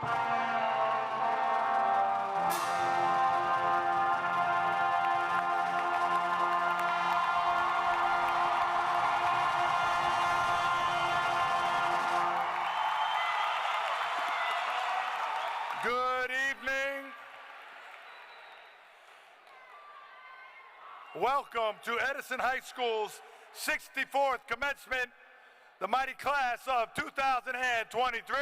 Good evening. Welcome to Edison High School's 64th commencement, the mighty class of 2023.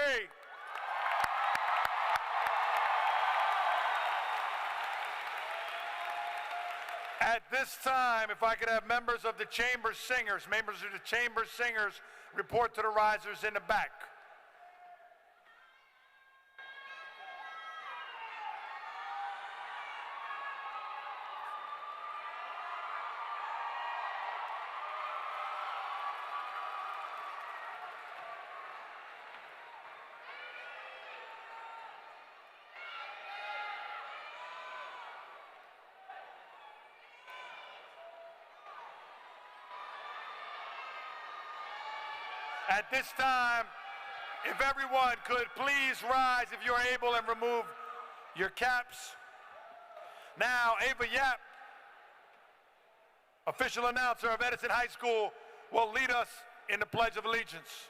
At this time, if I could have members of the chamber singers report to the risers in the back. At this time, if everyone could please rise if you're able and remove your caps. Now, Ava Yap, official announcer of Edison High School, will lead us in the Pledge of Allegiance.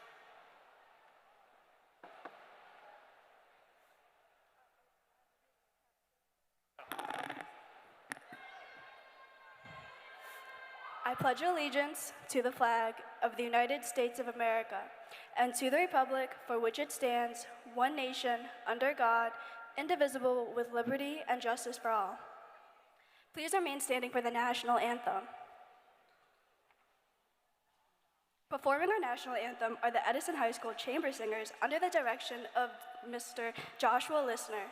I pledge allegiance to the flag of the United States of America and to the republic for which it stands, one nation, under God, indivisible, with liberty and justice for all. Please remain standing for the national anthem. Performing our national anthem are the Edison High School chamber singers under the direction of Mr. Joshua Listener.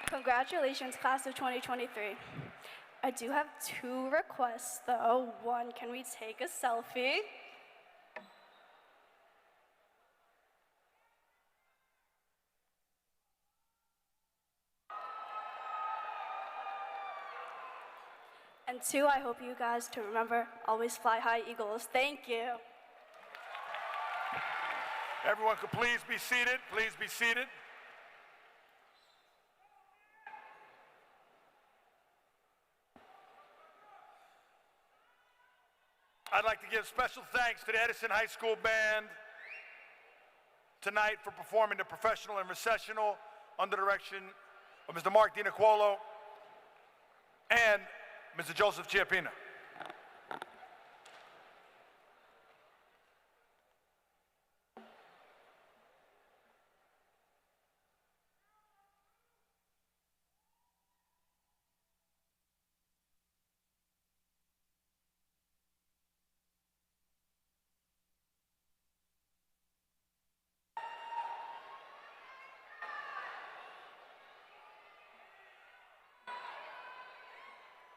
Congratulations, class of 2023. I do have two requests, though. One, can we take a selfie? And two, I hope you guys to remember, always fly high, Eagles. Thank you. Everyone could please be seated. Please be seated. I'd like to give special thanks to the Edison High School Band tonight for performing the professional and recessional under the direction of Mr. Mark DiNicuolo and Mr. Joseph Chiappina.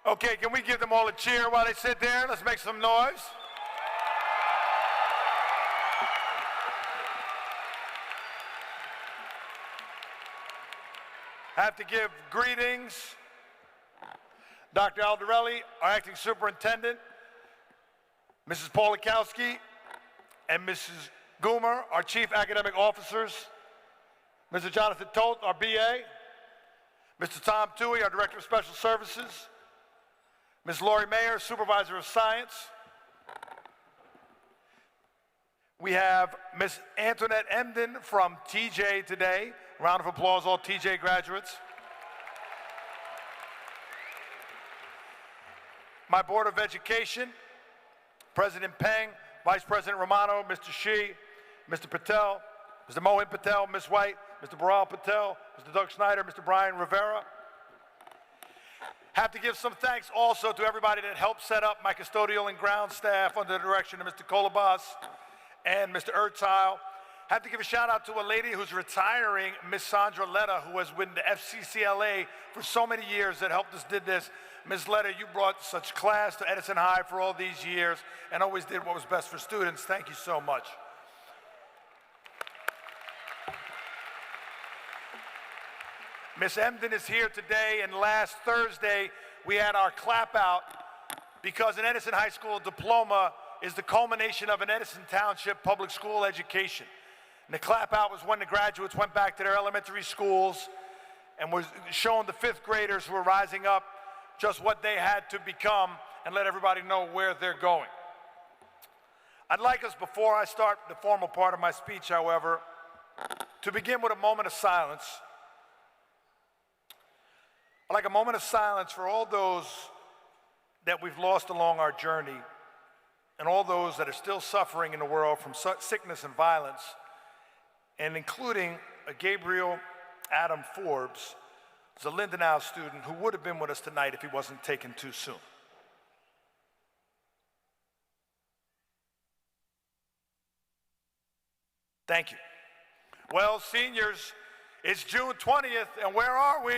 Okay, can we give them all a cheer while they sit there? Let's make some noise. I have to give greetings. Dr. Aldarelli, our acting superintendent, Mrs. Paulikowski, and Mrs. Goomer, our Chief Academic Officers, Mr. Jonathan Toth, our BA, Mr. Tom Toohey, our Director of Special Services, Ms. Lori Mayer, Supervisor of Science. We have Ms. Antoinette Emden from TJ today. Round of applause, all TJ graduates. My Board of Education, President Peng, Vice President Romano, Mr. Shi, Mr. Patel, Mr. Mohan Patel, Ms. White, Mr. Baral Patel, Mr. Doug Snyder, Mr. Brian Rivera. Have to give some thanks also to everybody that helped set up my custodial and ground staff under the direction of Mr. Kolobas and Mr. Ertile. Have to give a shout out to a lady who's retiring, Ms. Sandra Letta, who has been the FCCLA for so many years that helped us did this. Ms. Letta, you brought such class to Edison High for all these years and always did what was best for students. Thank you so much. Ms. Emden is here today, and last Thursday we had our clap out because an Edison High School diploma is the culmination of an Edison Township public school education. And the clap out was when the graduates went back to their elementary schools and was showing the fifth graders who were rising up just what they had to become and let everybody know where they're going. I'd like us, before I start the formal part of my speech, however, to begin with a moment of silence. I'd like a moment of silence for all those that we've lost along our journey and all those that are still suffering in the world from sickness and violence, and including a Gabriel Adam Forbes, who's a Lindenau student who would have been with us tonight if he wasn't taken too soon. Thank you. Well, seniors, it's June 20th, and where are we?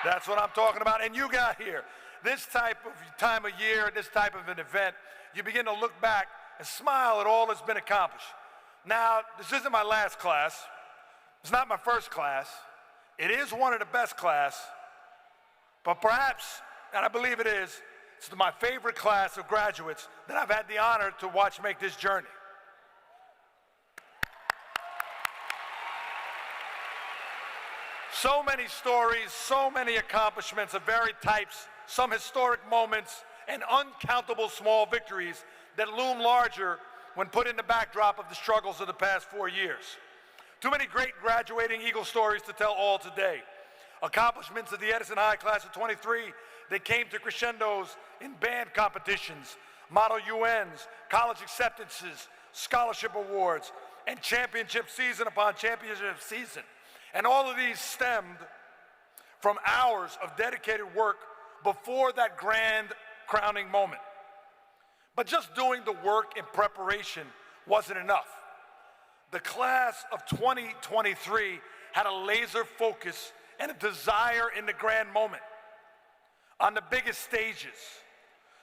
That's what I'm talking about, and you got here. This type of time of year, this type of an event, you begin to look back and smile at all that's been accomplished. Now, this isn't my last class. It's not my first class. It is one of the best class, but perhaps, and I believe it is, it's my favorite class of graduates that I've had the honor to watch make this journey. So many stories, so many accomplishments of varied types, some historic moments, and uncountable small victories that loom larger when put in the backdrop of the struggles of the past 4 years. Too many great graduating Eagle stories to tell all today. Accomplishments of the Edison High class of 23 that came to crescendos in band competitions, Model UNs, college acceptances, scholarship awards, and championship season upon championship season. And all of these stemmed from hours of dedicated work before that grand crowning moment. But just doing the work in preparation wasn't enough. The class of 2023 had a laser focus and a desire in the grand moment, on the biggest stages,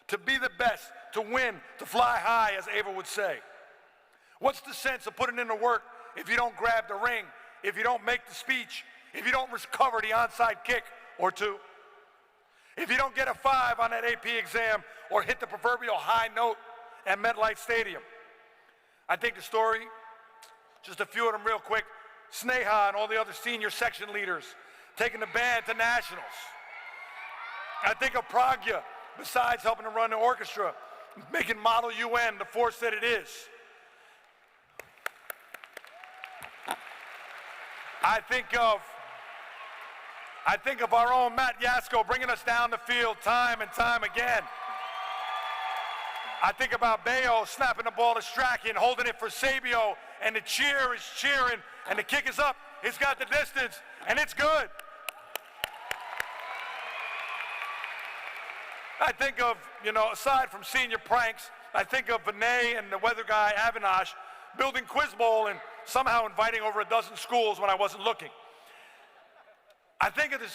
to be the best, to win, to fly high, as Ava would say. What's the sense of putting in the work if you don't grab the ring, if you don't make the speech, if you don't recover the onside kick or two, if you don't get a 5 on that AP exam or hit the proverbial high note at MetLife Stadium? I think the story, just a few of them real quick, Sneha and all the other senior section leaders taking the band to nationals. I think of Pragya, besides helping to run the orchestra, making Model UN the force that it is. I think of our own Matt Yasko bringing us down the field time and time again. I think about Bayo snapping the ball to Strachan, holding it for Sabio, and the cheer is cheering, and the kick is up. He's got the distance, and it's good. I think of, aside from senior pranks, I think of Vinay and the weather guy, Avinash, building Quiz Bowl and somehow inviting over a dozen schools when I wasn't looking. I think of the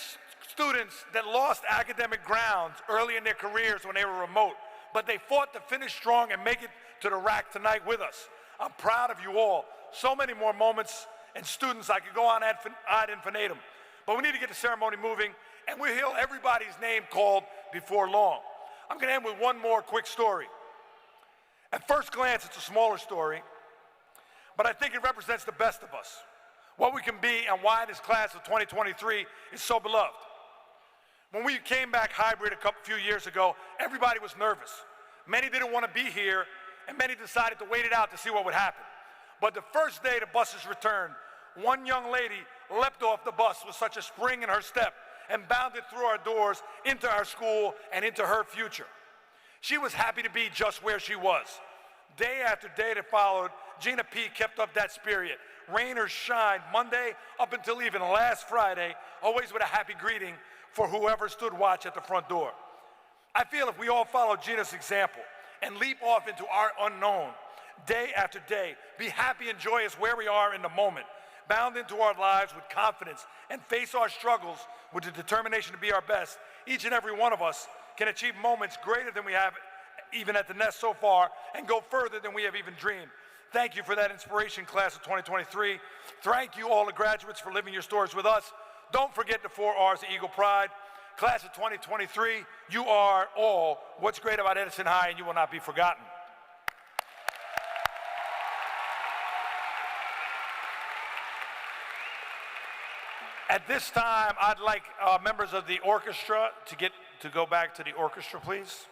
students that lost academic grounds early in their careers when they were remote, but they fought to finish strong and make it to the rack tonight with us. I'm proud of you all. So many more moments and students I could go on ad infinitum. But we need to get the ceremony moving, and we'll hear everybody's name called before long. I'm going to end with one more quick story. At first glance, it's a smaller story, but I think it represents the best of us, what we can be, and why this class of 2023 is so beloved. When we came back hybrid a few years ago, everybody was nervous. Many didn't want to be here, and many decided to wait it out to see what would happen. But the first day the buses returned, one young lady leapt off the bus with such a spring in her step and bounded through our doors into our school and into her future. She was happy to be just where she was. Day after day that followed, Gina P. kept up that spirit. Rain or shine, Monday up until even last Friday, always with a happy greeting for whoever stood watch at the front door. I feel if we all follow Gina's example and leap off into our unknown, day after day, be happy and joyous where we are in the moment, bound into our lives with confidence, and face our struggles with the determination to be our best, each and every one of us can achieve moments greater than we have even at the nest so far, and go further than we have even dreamed. Thank you for that inspiration, class of 2023. Thank you, all the graduates, for living your stories with us. Don't forget the 4 R's of Eagle Pride. Class of 2023, you are all what's great about Edison High, and you will not be forgotten. At this time, I'd like members of the orchestra to go back to the orchestra, please.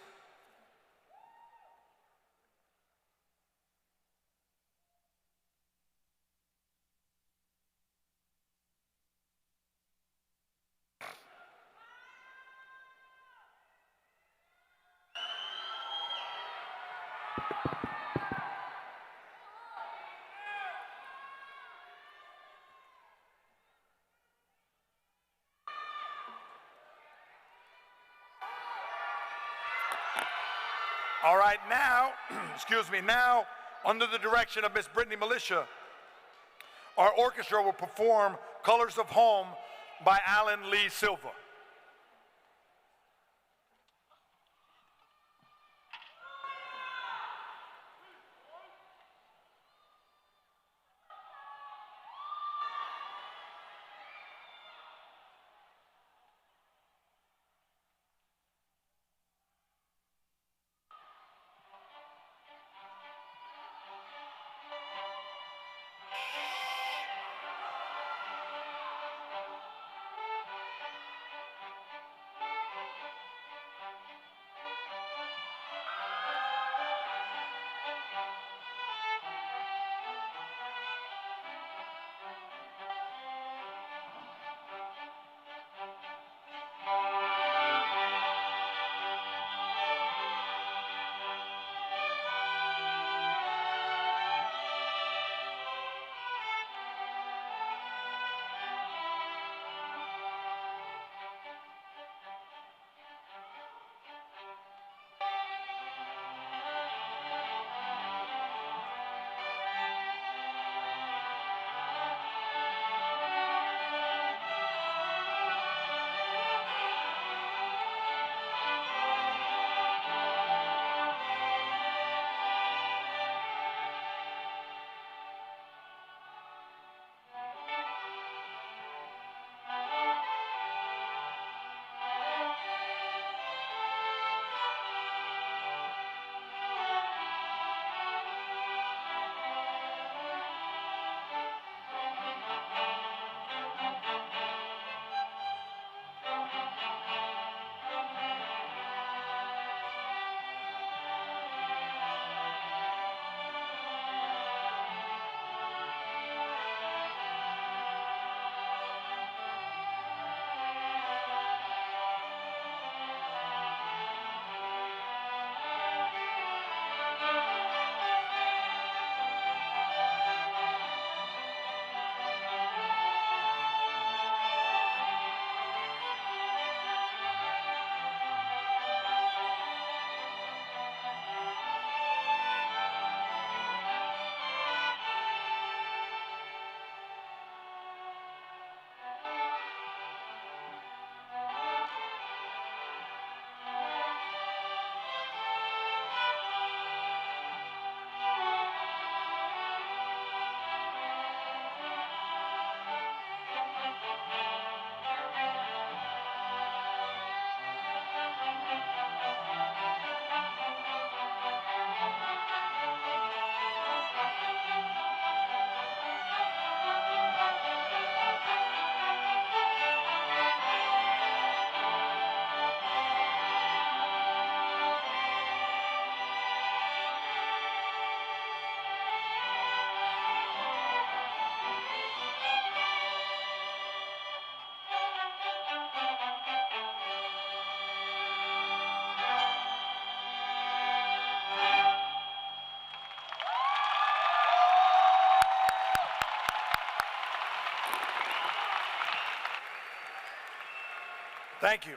All right, now, now, under the direction of Miss Brittany Militia, our orchestra will perform Colors of Home by Alan Lee Silva. Thank you.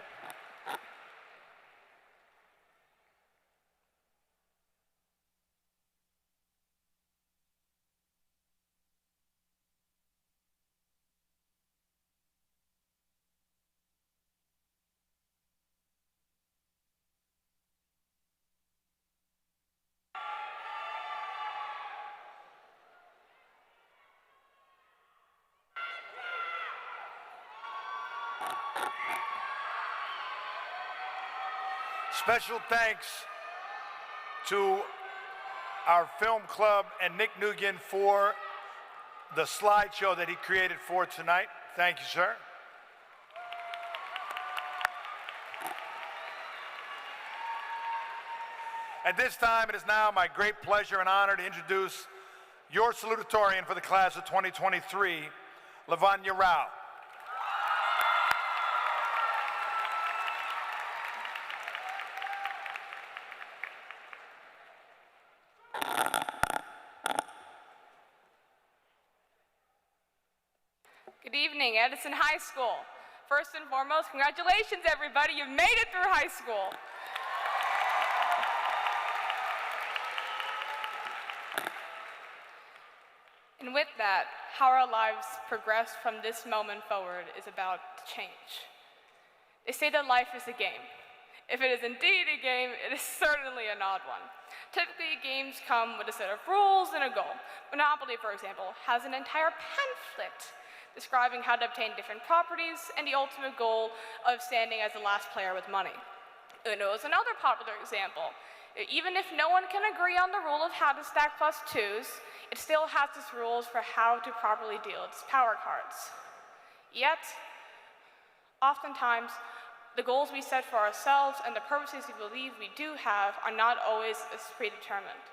Special thanks to our film club and Nick Nugan for the slideshow that he created for tonight. Thank you, sir. At this time, it is now my great pleasure and honor to introduce your salutatorian for the class of 2023, Lavanya Rao. Good evening, Edison High School. First and foremost, congratulations, everybody. You've made it through high school. And with that, how our lives progress from this moment forward is about to change. They say that life is a game. If it is indeed a game, it is certainly an odd one. Typically, games come with a set of rules and a goal. Monopoly, for example, has an entire pamphlet describing how to obtain different properties and the ultimate goal of standing as the last player with money. Uno is another popular example. Even if no one can agree on the rule of how to stack +2s, it still has its rules for how to properly deal its power cards. Yet, oftentimes, the goals we set for ourselves and the purposes we believe we do have are not always as predetermined.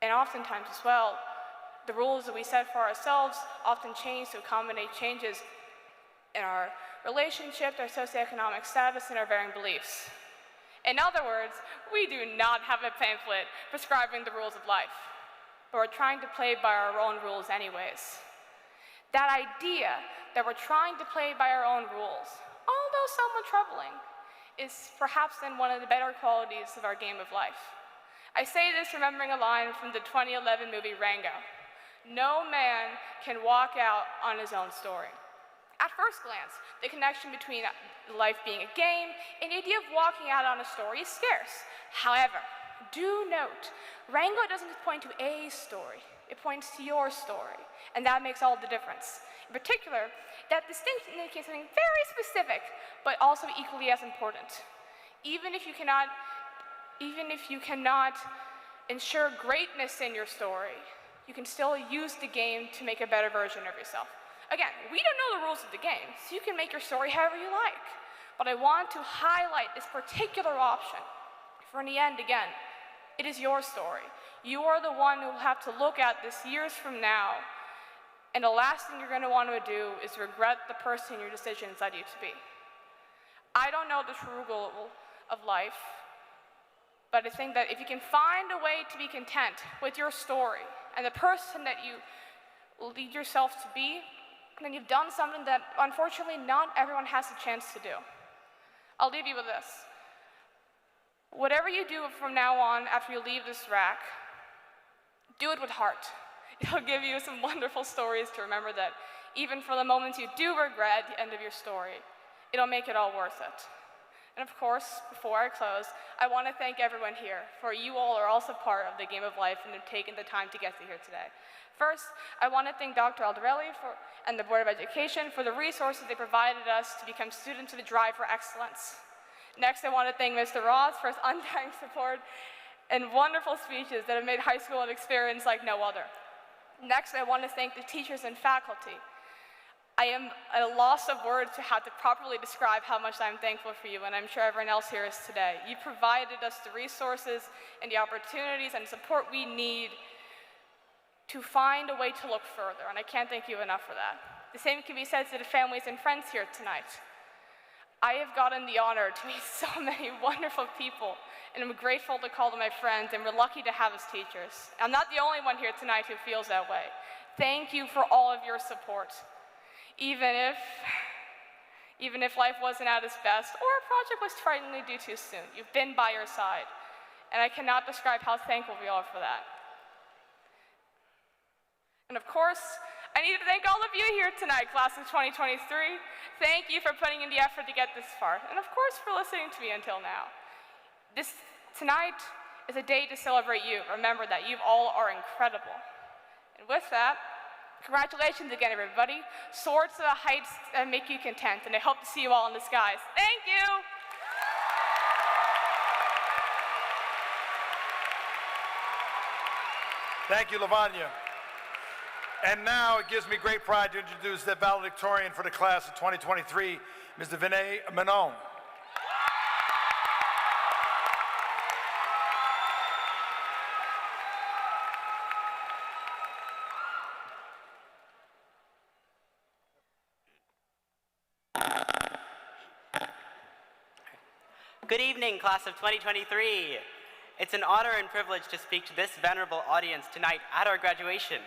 And oftentimes as well, the rules that we set for ourselves often change to accommodate changes in our relationships, our socioeconomic status, and our varying beliefs. In other words, we do not have a pamphlet prescribing the rules of life, but we're trying to play by our own rules anyways. That idea that we're trying to play by our own rules, although somewhat troubling, is perhaps then one of the better qualities of our game of life. I say this remembering a line from the 2011 movie Rango. No man can walk out on his own story. At first glance, the connection between life being a game and the idea of walking out on a story is scarce. However, do note, Rango doesn't point to a story, it points to your story, and that makes all the difference. In particular, that distinction indicates something very specific, but also equally as important. Even if you cannot ensure greatness in your story, you can still use the game to make a better version of yourself. Again, we don't know the rules of the game, so you can make your story however you like. But I want to highlight this particular option. For in the end, again, it is your story. You are the one who will have to look at this years from now, and the last thing you're going to want to do is regret the person your decisions led you to be. I don't know the true goal of life, but I think that if you can find a way to be content with your story and the person that you lead yourself to be, then you've done something that unfortunately not everyone has a chance to do. I'll leave you with this. Whatever you do from now on after you leave this rack, do it with heart. It'll give you some wonderful stories to remember that even for the moments you do regret the end of your story, it'll make it all worth it. And of course, before I close, I want to thank everyone here, for you all are also part of the game of life and have taken the time to get to here today. First, I want to thank Dr. Aldarelli and the Board of Education for the resources they provided us to become students with a drive for excellence. Next, I want to thank Mr. Ross for his undying support and wonderful speeches that have made high school an experience like no other. Next, I want to thank the teachers and faculty. I am at a loss of words to how to properly describe how much I'm thankful for you, and I'm sure everyone else here is today. You provided us the resources and the opportunities and support we need to find a way to look further, and I can't thank you enough for that. The same can be said to the families and friends here tonight. I have gotten the honor to meet so many wonderful people, and I'm grateful to call them my friends, and we're lucky to have as teachers. I'm not the only one here tonight who feels that way. Thank you for all of your support. Even Even if life wasn't at its best or a project was frighteningly due too soon, you've been by your side. And I cannot describe how thankful we are for that. And of course, I need to thank all of you here tonight, class of 2023. Thank you for putting in the effort to get this far. And of course, for listening to me until now. Tonight is a day to celebrate you. Remember that you all are incredible. And with that, congratulations again, everybody. Soar to the heights that make you content, and I hope to see you all in the skies. Thank you! Thank you, Lavanya. And now it gives me great pride to introduce the valedictorian for the class of 2023, Mr. Vinay Menon. Good evening, class of 2023. It's an honor and privilege to speak to this venerable audience tonight at our graduation.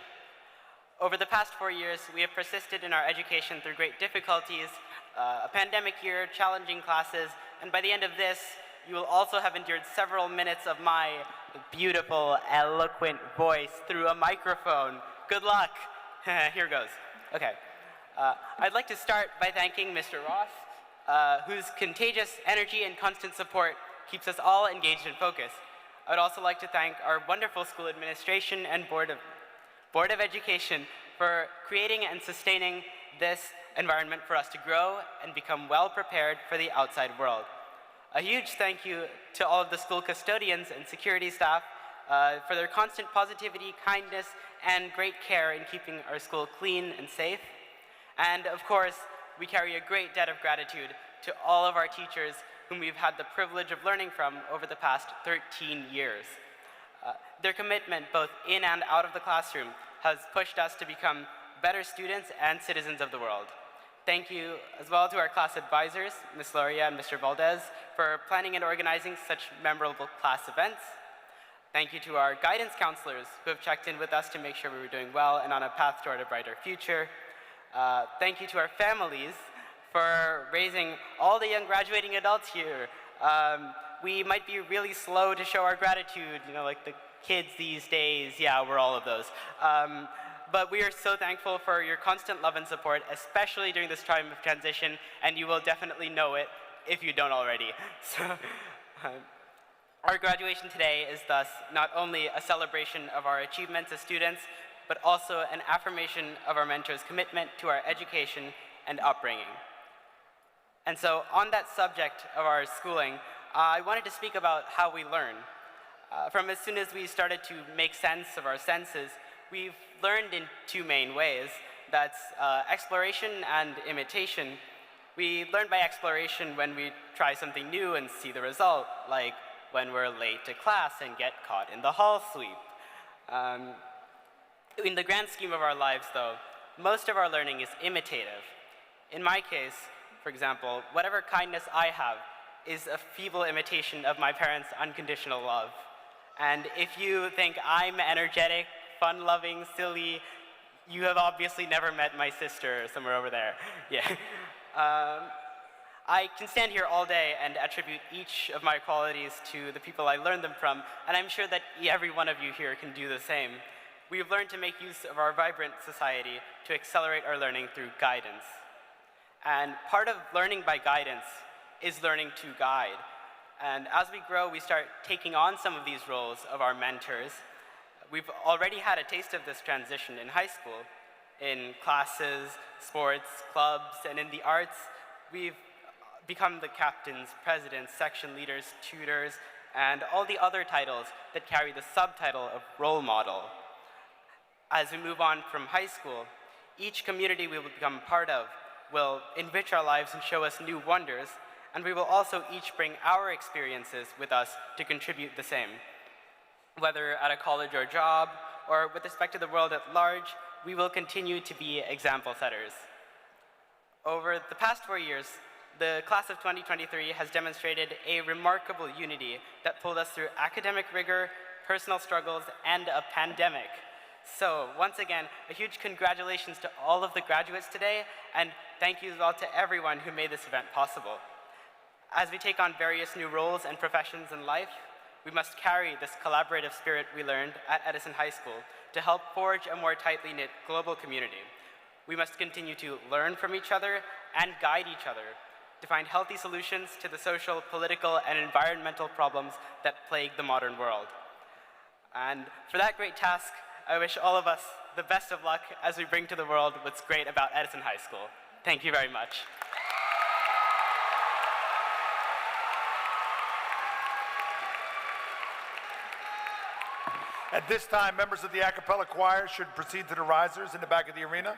Over the past 4 years, we have persisted in our education through great difficulties, a pandemic year, challenging classes, and by the end of this, you will also have endured several minutes of my beautiful, eloquent voice through a microphone. Good luck. Here goes. Okay. I'd like to start by thanking Mr. Ross, whose contagious energy and constant support keeps us all engaged and focused. I would also like to thank our wonderful school administration and Board of Education for creating and sustaining this environment for us to grow and become well prepared for the outside world. A huge thank you to all of the school custodians and security staff for their constant positivity, kindness, and great care in keeping our school clean and safe. And of course, we carry a great debt of gratitude to all of our teachers whom we've had the privilege of learning from over the past 13 years. Their commitment, both in and out of the classroom, has pushed us to become better students and citizens of the world. Thank you as well to our class advisors, Ms. Loria and Mr. Valdez, for planning and organizing such memorable class events. Thank you to our guidance counselors who have checked in with us to make sure we were doing well and on a path toward a brighter future. Thank you to our families for raising all the young graduating adults here. We might be really slow to show our gratitude, like the kids these days. Yeah, we're all of those. But we are so thankful for your constant love and support, especially during this time of transition, and you will definitely know it if you don't already. So, our graduation today is thus not only a celebration of our achievements as students, but also an affirmation of our mentors' commitment to our education and upbringing. And so on that subject of our schooling, I wanted to speak about how we learn. From as soon as we started to make sense of our senses, we've learned in two main ways. That's exploration and imitation. We learn by exploration when we try something new and see the result, like when we're late to class and get caught in the hall sweep. In the grand scheme of our lives, though, most of our learning is imitative. In my case, for example, whatever kindness I have is a feeble imitation of my parents' unconditional love. And if you think I'm energetic, fun-loving, silly, you have obviously never met my sister somewhere over there. Yeah. I can stand here all day and attribute each of my qualities to the people I learned them from, and I'm sure that every one of you here can do the same. We've learned to make use of our vibrant society to accelerate our learning through guidance. And part of learning by guidance is learning to guide. And as we grow, we start taking on some of these roles of our mentors. We've already had a taste of this transition in high school. In classes, sports, clubs, and in the arts, we've become the captains, presidents, section leaders, tutors, and all the other titles that carry the subtitle of role model. As we move on from high school, each community we will become part of will enrich our lives and show us new wonders, and we will also each bring our experiences with us to contribute the same. Whether at a college or job, or with respect to the world at large, we will continue to be example setters. Over the past 4 years, the class of 2023 has demonstrated a remarkable unity that pulled us through academic rigor, personal struggles, and a pandemic. So once again, a huge congratulations to all of the graduates today, and thank you as well to everyone who made this event possible. As we take on various new roles and professions in life, we must carry this collaborative spirit we learned at Edison High School to help forge a more tightly knit global community. We must continue to learn from each other and guide each other to find healthy solutions to the social, political, and environmental problems that plague the modern world. And for that great task, I wish all of us the best of luck as we bring to the world what's great about Edison High School. Thank you very much. At this time, members of the Acapella choir should proceed to the risers in the back of the arena.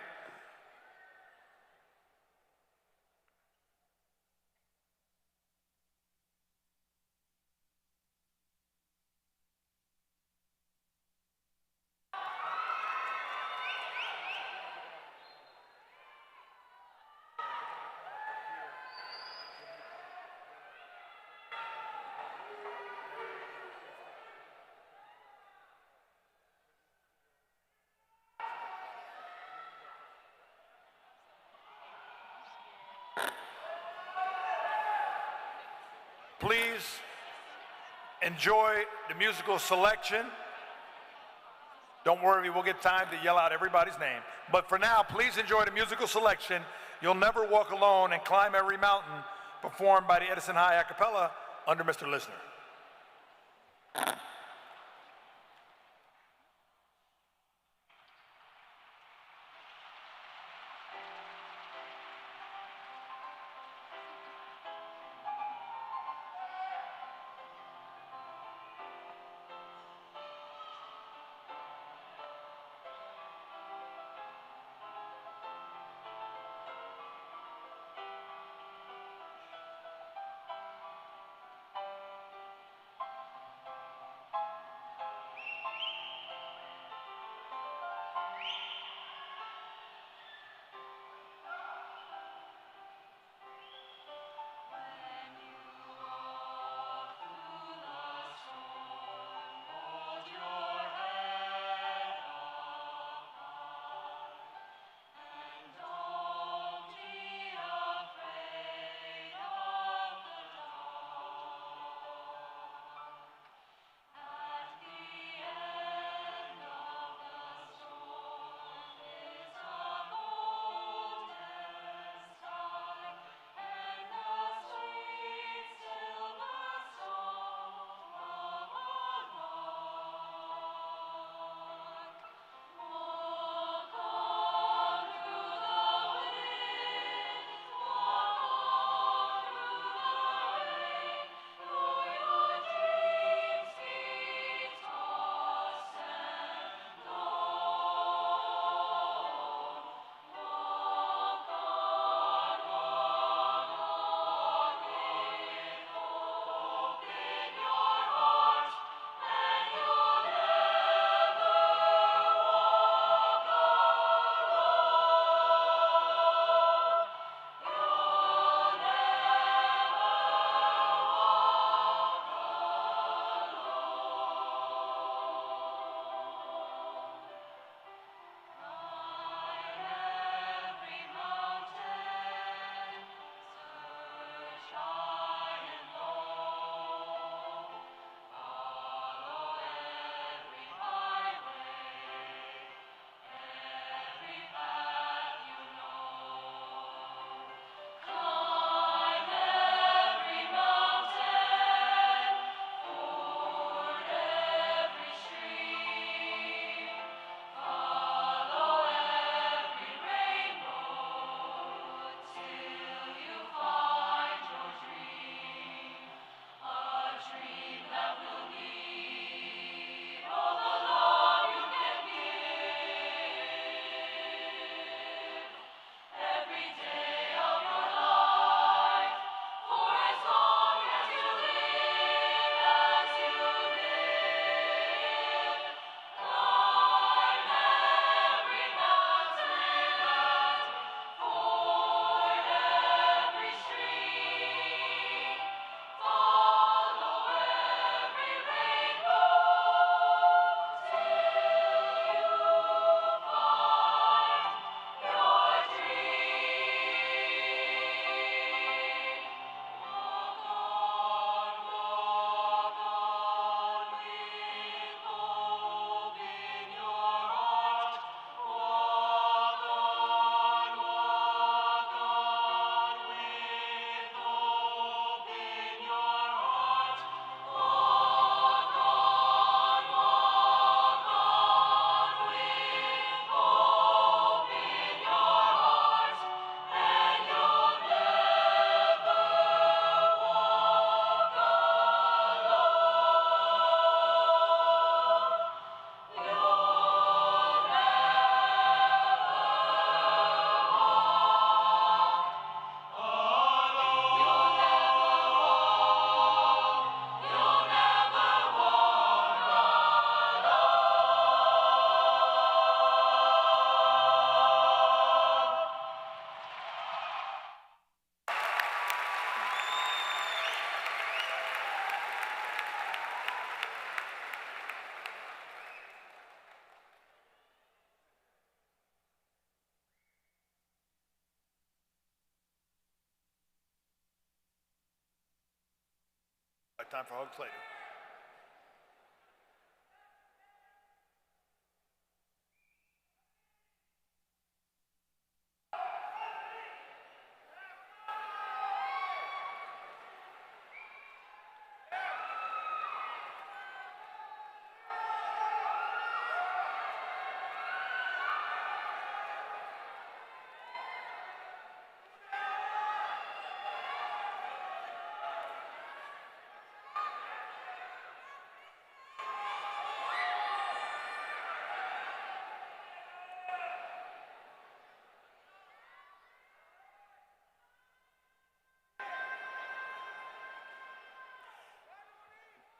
Please enjoy the musical selection. Don't worry, we'll get time to yell out everybody's name. But for now, please enjoy the musical selection, You'll Never Walk Alone and Climb Every Mountain, performed by the Edison High Acapella under Mr. Lisner. got time for hugs later.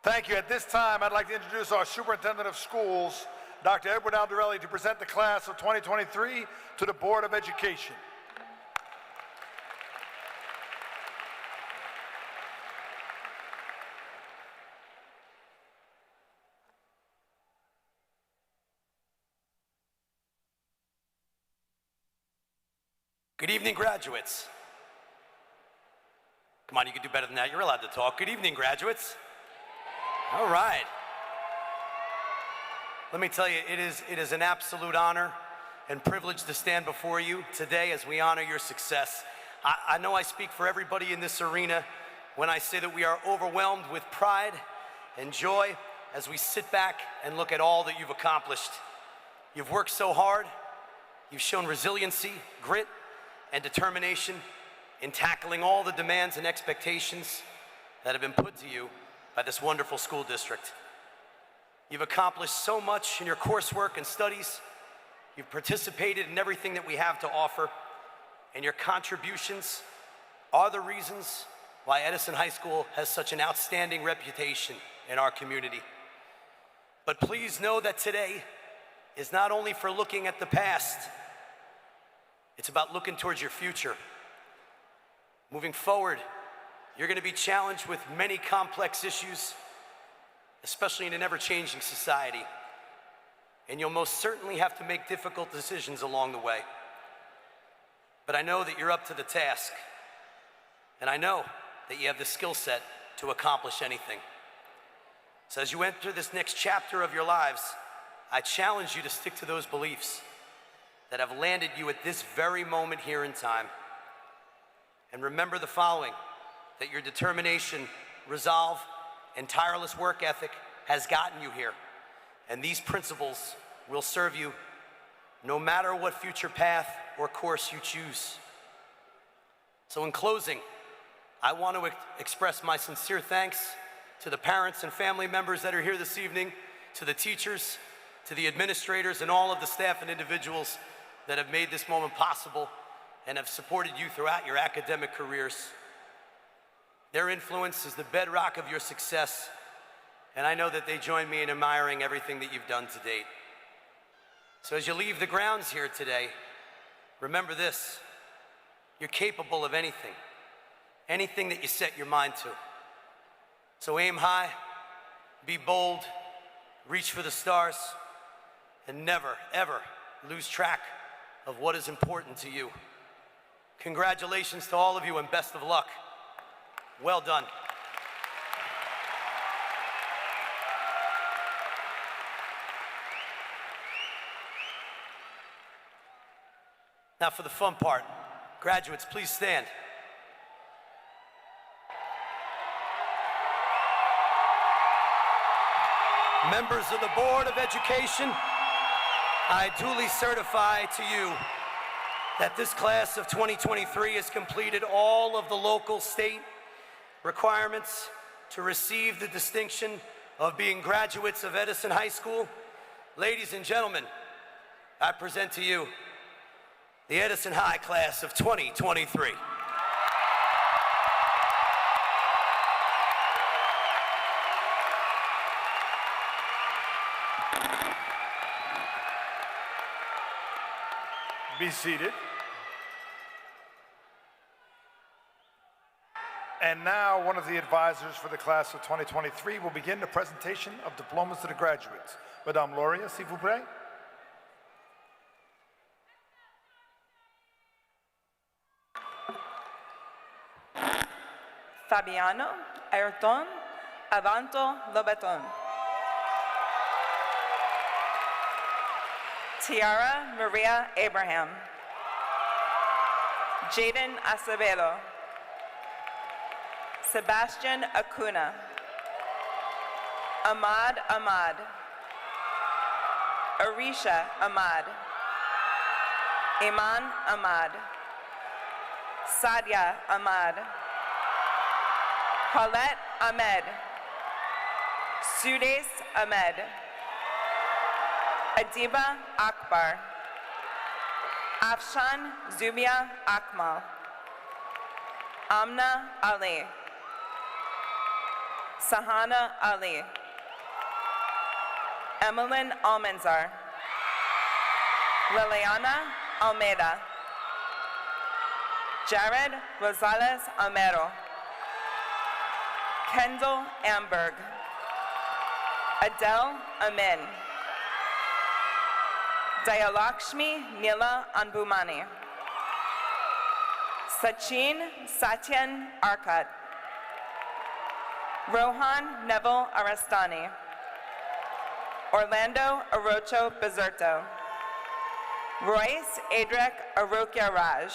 Thank you. At this time, I'd like to introduce our Superintendent of Schools, Dr. Edward Aldarelli, to present the class of 2023 to the Board of Education. Good evening, graduates. Come on, you can do better than that. You're allowed to talk. Good evening, graduates. All right. Let me tell you, it is an absolute honor and privilege to stand before you today as we honor your success. I know I speak for everybody in this arena when I say that we are overwhelmed with pride and joy as we sit back and look at all that you've accomplished. You've worked so hard. You've shown resiliency, grit, and determination in tackling all the demands and expectations that have been put to you by this wonderful school district. You've accomplished so much in your coursework and studies. You've participated in everything that we have to offer, and your contributions are the reasons why Edison High School has such an outstanding reputation in our community. But please know that today is not only for looking at the past, it's about looking towards your future. Moving forward, you're going to be challenged with many complex issues, especially in an ever-changing society. And you'll most certainly have to make difficult decisions along the way. But I know that you're up to the task. And I know that you have the skill set to accomplish anything. So as you enter this next chapter of your lives, I challenge you to stick to those beliefs that have landed you at this very moment here in time. And remember the following, that your determination, resolve, and tireless work ethic has gotten you here. And these principles will serve you no matter what future path or course you choose. So in closing, I want to express my sincere thanks to the parents and family members that are here this evening, to the teachers, to the administrators, and all of the staff and individuals that have made this moment possible and have supported you throughout your academic careers. Their influence is the bedrock of your success, and I know that they join me in admiring everything that you've done to date. So as you leave the grounds here today, remember this: you're capable of anything that you set your mind to. So aim high, be bold, reach for the stars, and never, ever lose track of what is important to you. Congratulations to all of you and best of luck. Well done. Now for the fun part. Graduates, please stand. Members of the Board of Education, I duly certify to you that this class of 2023 has completed all of the local, state requirements to receive the distinction of being graduates of Edison High School. Ladies and gentlemen, I present to you the Edison High class of 2023. Be seated. And now, one of the advisors for the class of 2023 will begin the presentation of diplomas to the graduates. Madame Loria, s'il vous plaît. Fabiano, Ayrton, Avanto Lobaton. Tiara Maria Abraham. Jaden Acevedo. Sebastian Acuna. Ahmad Ahmad. Arisha Ahmad. Iman Ahmad. Sadia Ahmad. Paulette Ahmed. Sudes Ahmed. Adiba Akbar. Afshan Zubia Akmal. Amna Ali. Sahana Ali. Emmeline Almanzar. Liliana Almeida. Jared Rosales Amero. Kendall Amberg. Adele Amin. Dayalakshmi Nila Anbumani. Sachin Satyan Arkat. Rohan Neville Arastani. Orlando Arocho Bezerto. Royce Adrek Arokia Raj.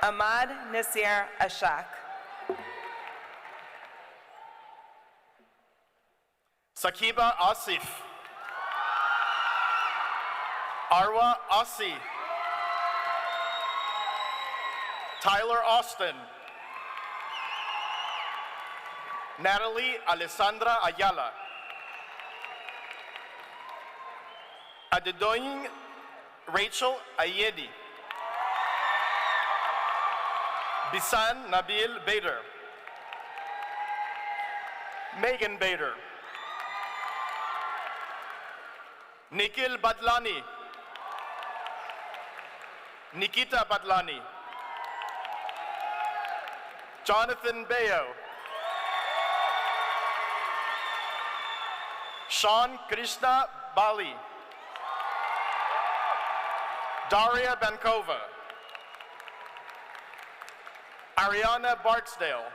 Ahmad Nasir Ashak. Sakiba Asif. Arwa Asi. Tyler Austin. Natalie Alessandra Ayala. Adedoyin Rachel Ayedi. Bisan Nabil Bader. Megan Bader. Nikhil Badlani. Nikita Badlani. Jonathan Bayo. Sean Krishna Bali. Daria Bankova. Ariana Barksdale.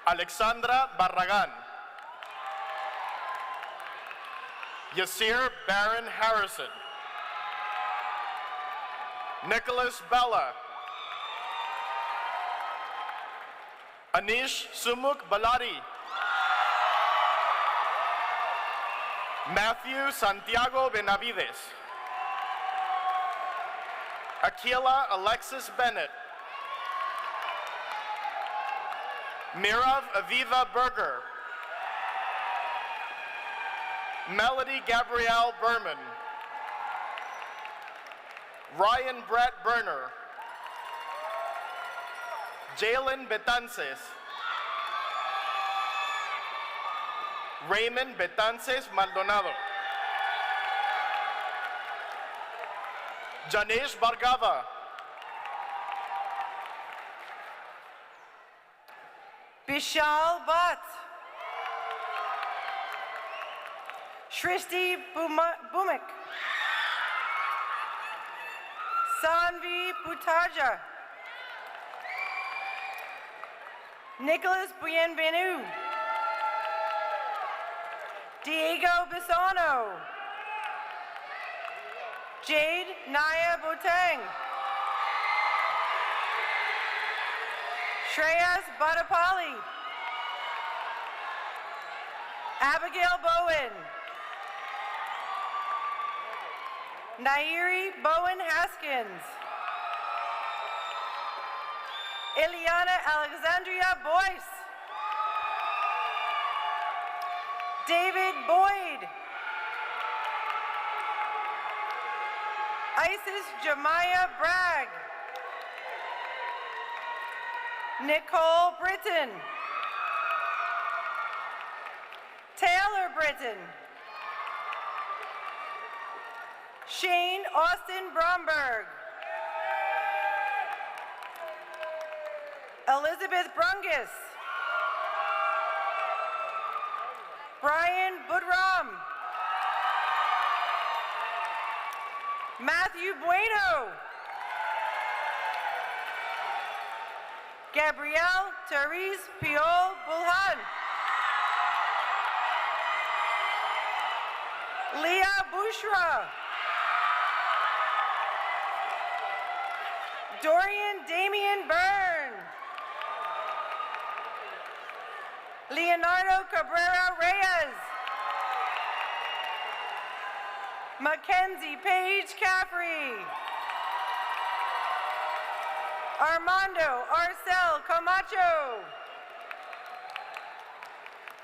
Alexandra Barragan. Yasir Baron Harrison. Nicholas Bella. Anish Sumuk Balari. Matthew Santiago Benavides. Akila Alexis Bennett. Mirav Aviva Berger. Melody Gabrielle Berman. Ryan Brett Berner. Jalen Betances. Raymond Betances Maldonado. Janesh Bargava. Bishal Bhatt. Shristi Bhumik. Sanvi Putaja. Nicholas Bienvenu. Diego Bisano. Jade Naya Boteng. Shreyas Badapali. Abigail Bowen. Nairi Bowen Haskins. Ileana Alexandria Boyce. David Boyd. Isis Jemiah Bragg. Nicole Britton. Taylor Britton. Shane Austin Bromberg. Elizabeth Brungus. Brian Budram. Matthew Bueno. Gabrielle Therese Piol Bulhan. Leah Bushra. Dorian Damian Byrne. Leonardo Cabrera Reyes. Mackenzie Paige Caffrey. Armando Arcel Camacho.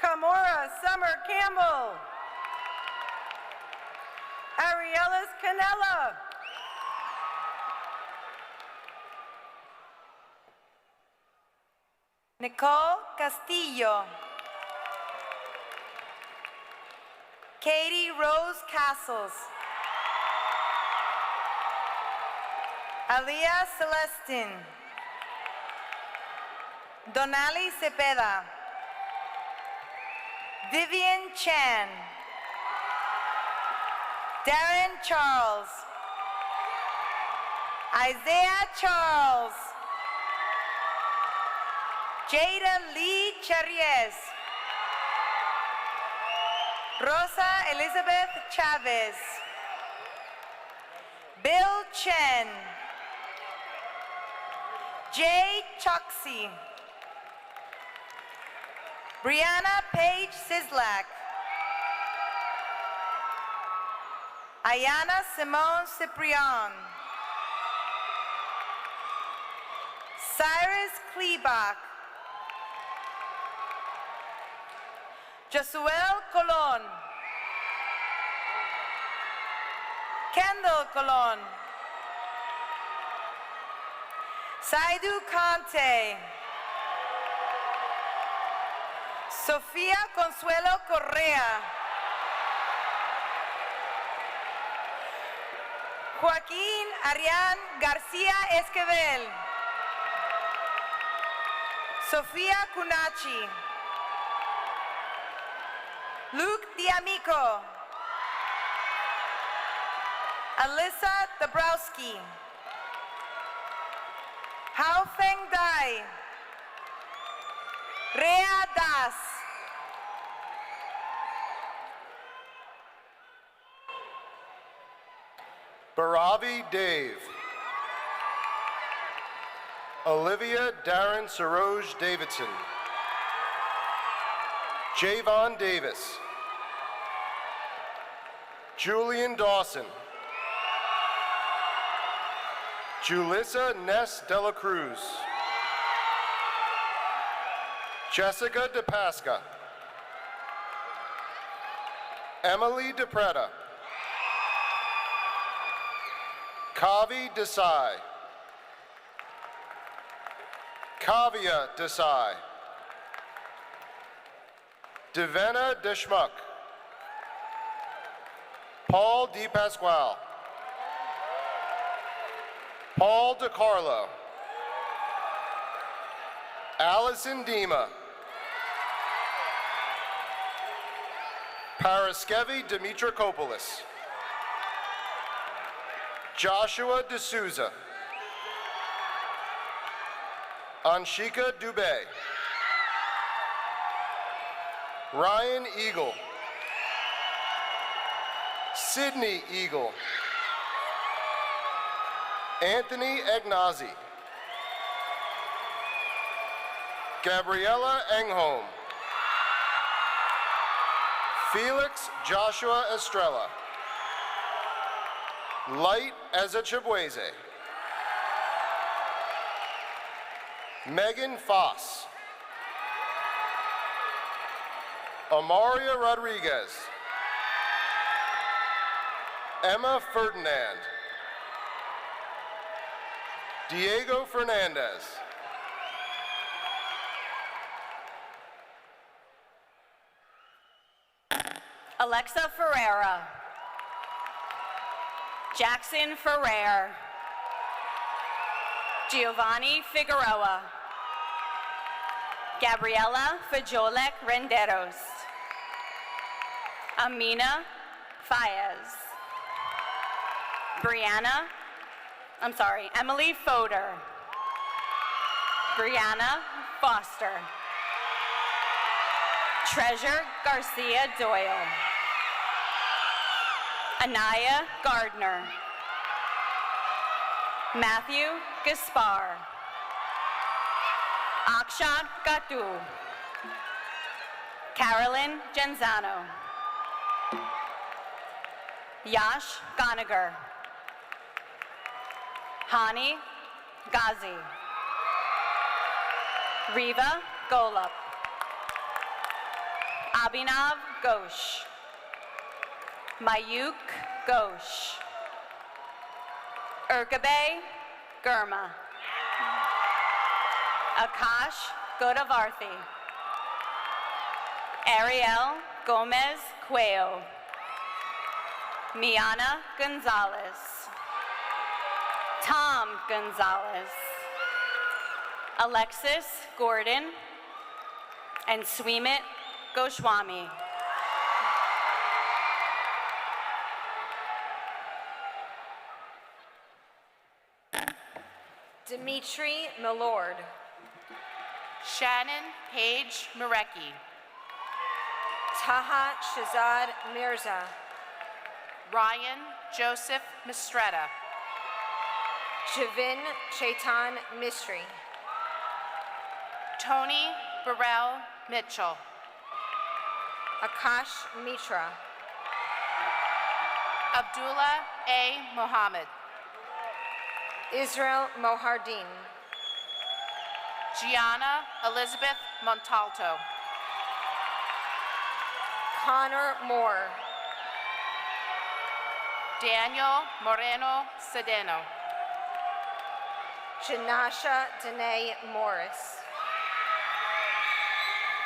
Kamora Summer Campbell. Arielis Canella. Nicole Castillo. Katie Rose Castles. Aliyah Celestin. Donali Cepeda. Vivian Chan. Darren Charles. Isaiah Charles. Jada Lee Charries. Rosa Elizabeth Chavez. Bill Chen. Jay Choksey. Brianna Paige Sislak. Ayana Simone Ciprian. Cyrus Kleebach. Josuel Colon. Kendall Colon. Saidu Conte. Sofía Consuelo Correa. Joaquín Arián García Esquivel. Sofía Cunachi. Luke D'Amico. Alyssa Dabrowski. Hao Feng Dai. Rhea Das. Baravi Dave. Olivia Darren Saroj Davidson. Javon Davis. Julian Dawson. Julissa Ness Dela Cruz. Jessica DePasca. Emily DePreta. Kavi Desai. Kavia Desai. Devena Deschmuck. Paul D. Pasquale. Paul DeCarlo. Allison Dima. Paraskevi Dimitrakopoulos. Joshua D'Souza. Anshika Dubé. Ryan Eagle. Sydney Eagle. Anthony Agnazi. Gabriella Engholm. Felix Joshua Estrella. Light Eza Chibueze. Megan Foss. Amaria Rodriguez. Emma Ferdinand. Diego Fernandez. Alexa Ferreira. Jackson Ferrer. Giovanni Figueroa. Gabriela Fajolek Renderos. Amina Fayez. Emily Foder. Brianna Foster. Treasure Garcia Doyle. Anaya Gardner. Matthew Gaspar. Akshat Gatu. Carolyn Genzano. Yash Ganagar. Hani Ghazi. Riva Golub. Abhinav Ghosh. Mayuk Ghosh. Urkabe Gurma. Akash Godavarthi. Ariel Gomez Cuello. Miana Gonzalez. Tom Gonzalez. Alexis Gordon. And Swimit Goswami. Dimitri Milord. Shannon Paige Marecki. Taha Shazad Mirza. Ryan Joseph Mistretta. Javin Chaitan Mistry. Tony Burrell Mitchell. Akash Mitra. Abdullah A. Mohammed. Israel Mohardin. Gianna Elizabeth Montalto. Connor Moore. Daniel Moreno Cedeno. Janasha Danae Morris.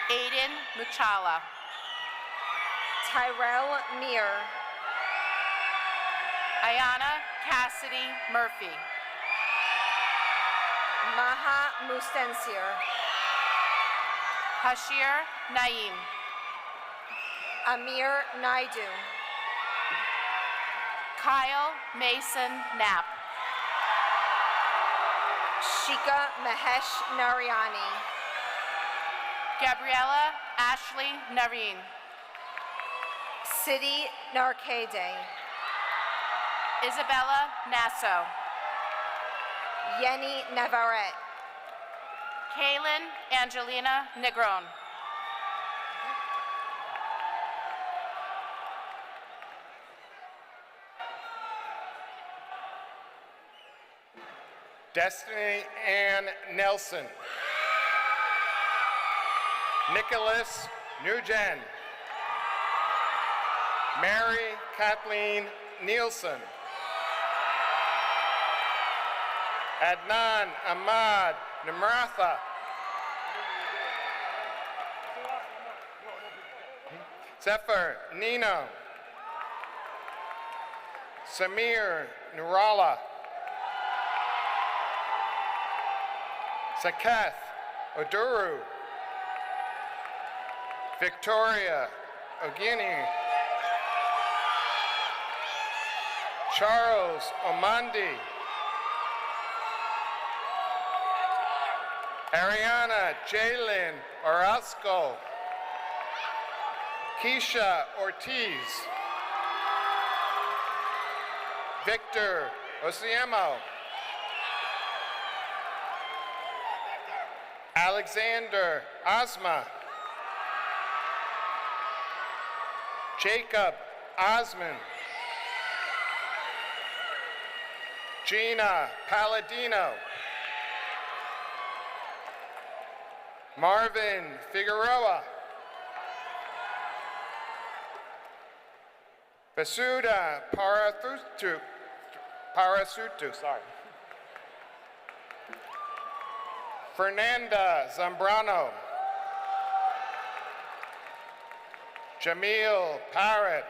Aiden Muchala. Tyrell Meir. Ayana Cassidy Murphy. Maha Mustensier. Hashir Naim. Amir Naidu. Kyle Mason Knapp. Shika Mahesh Nariani. Gabriella Ashley Nareen. Siddhi Narkade. Isabella Nasso. Yenny Navarette. Kaylin Angelina Negron. Destiny Ann Nelson. Nicholas Nugent. Mary Kathleen Nielsen. Adnan Ahmad Namratha. Zephyr Nino. Samir Nurala. Saketh Oduru. Victoria Ogini. Charles Omandi. Ariana Jalen Orozco. Keisha Ortiz. Victor Osiemo. Alexander Asma. Jacob Osman. Gina Palladino. Marvin Figueroa. Basuda Parasutu, sorry. Fernanda Zambrano. Jamil Parrott.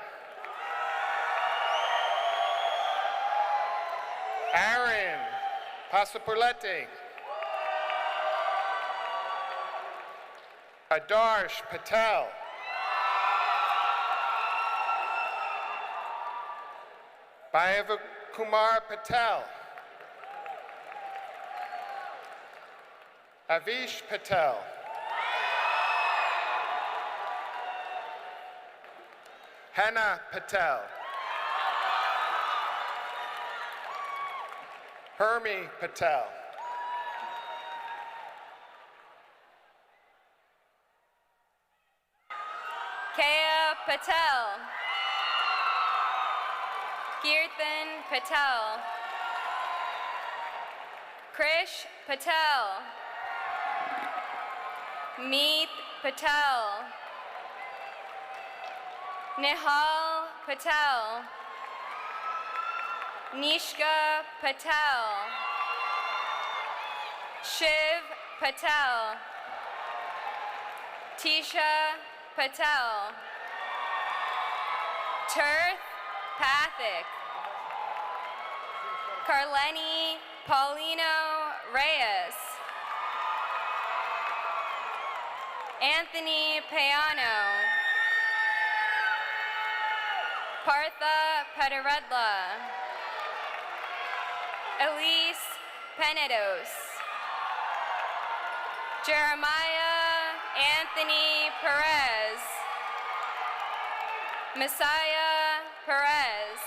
Aaron Pasapulete. Adarsh Patel. Bhaiva Kumar Patel. Avish Patel. Hannah Patel. Hermi Patel. Kea Patel. Kirtan Patel. Krish Patel. Meet Patel. Nihal Patel. Nishka Patel. Shiv Patel. Tisha Patel. Tirth Pathak. Carleni Paulino Reyes. Anthony Payano. Partha Padaredla. Elise Penedos. Jeremiah Anthony Perez. Messiah Perez.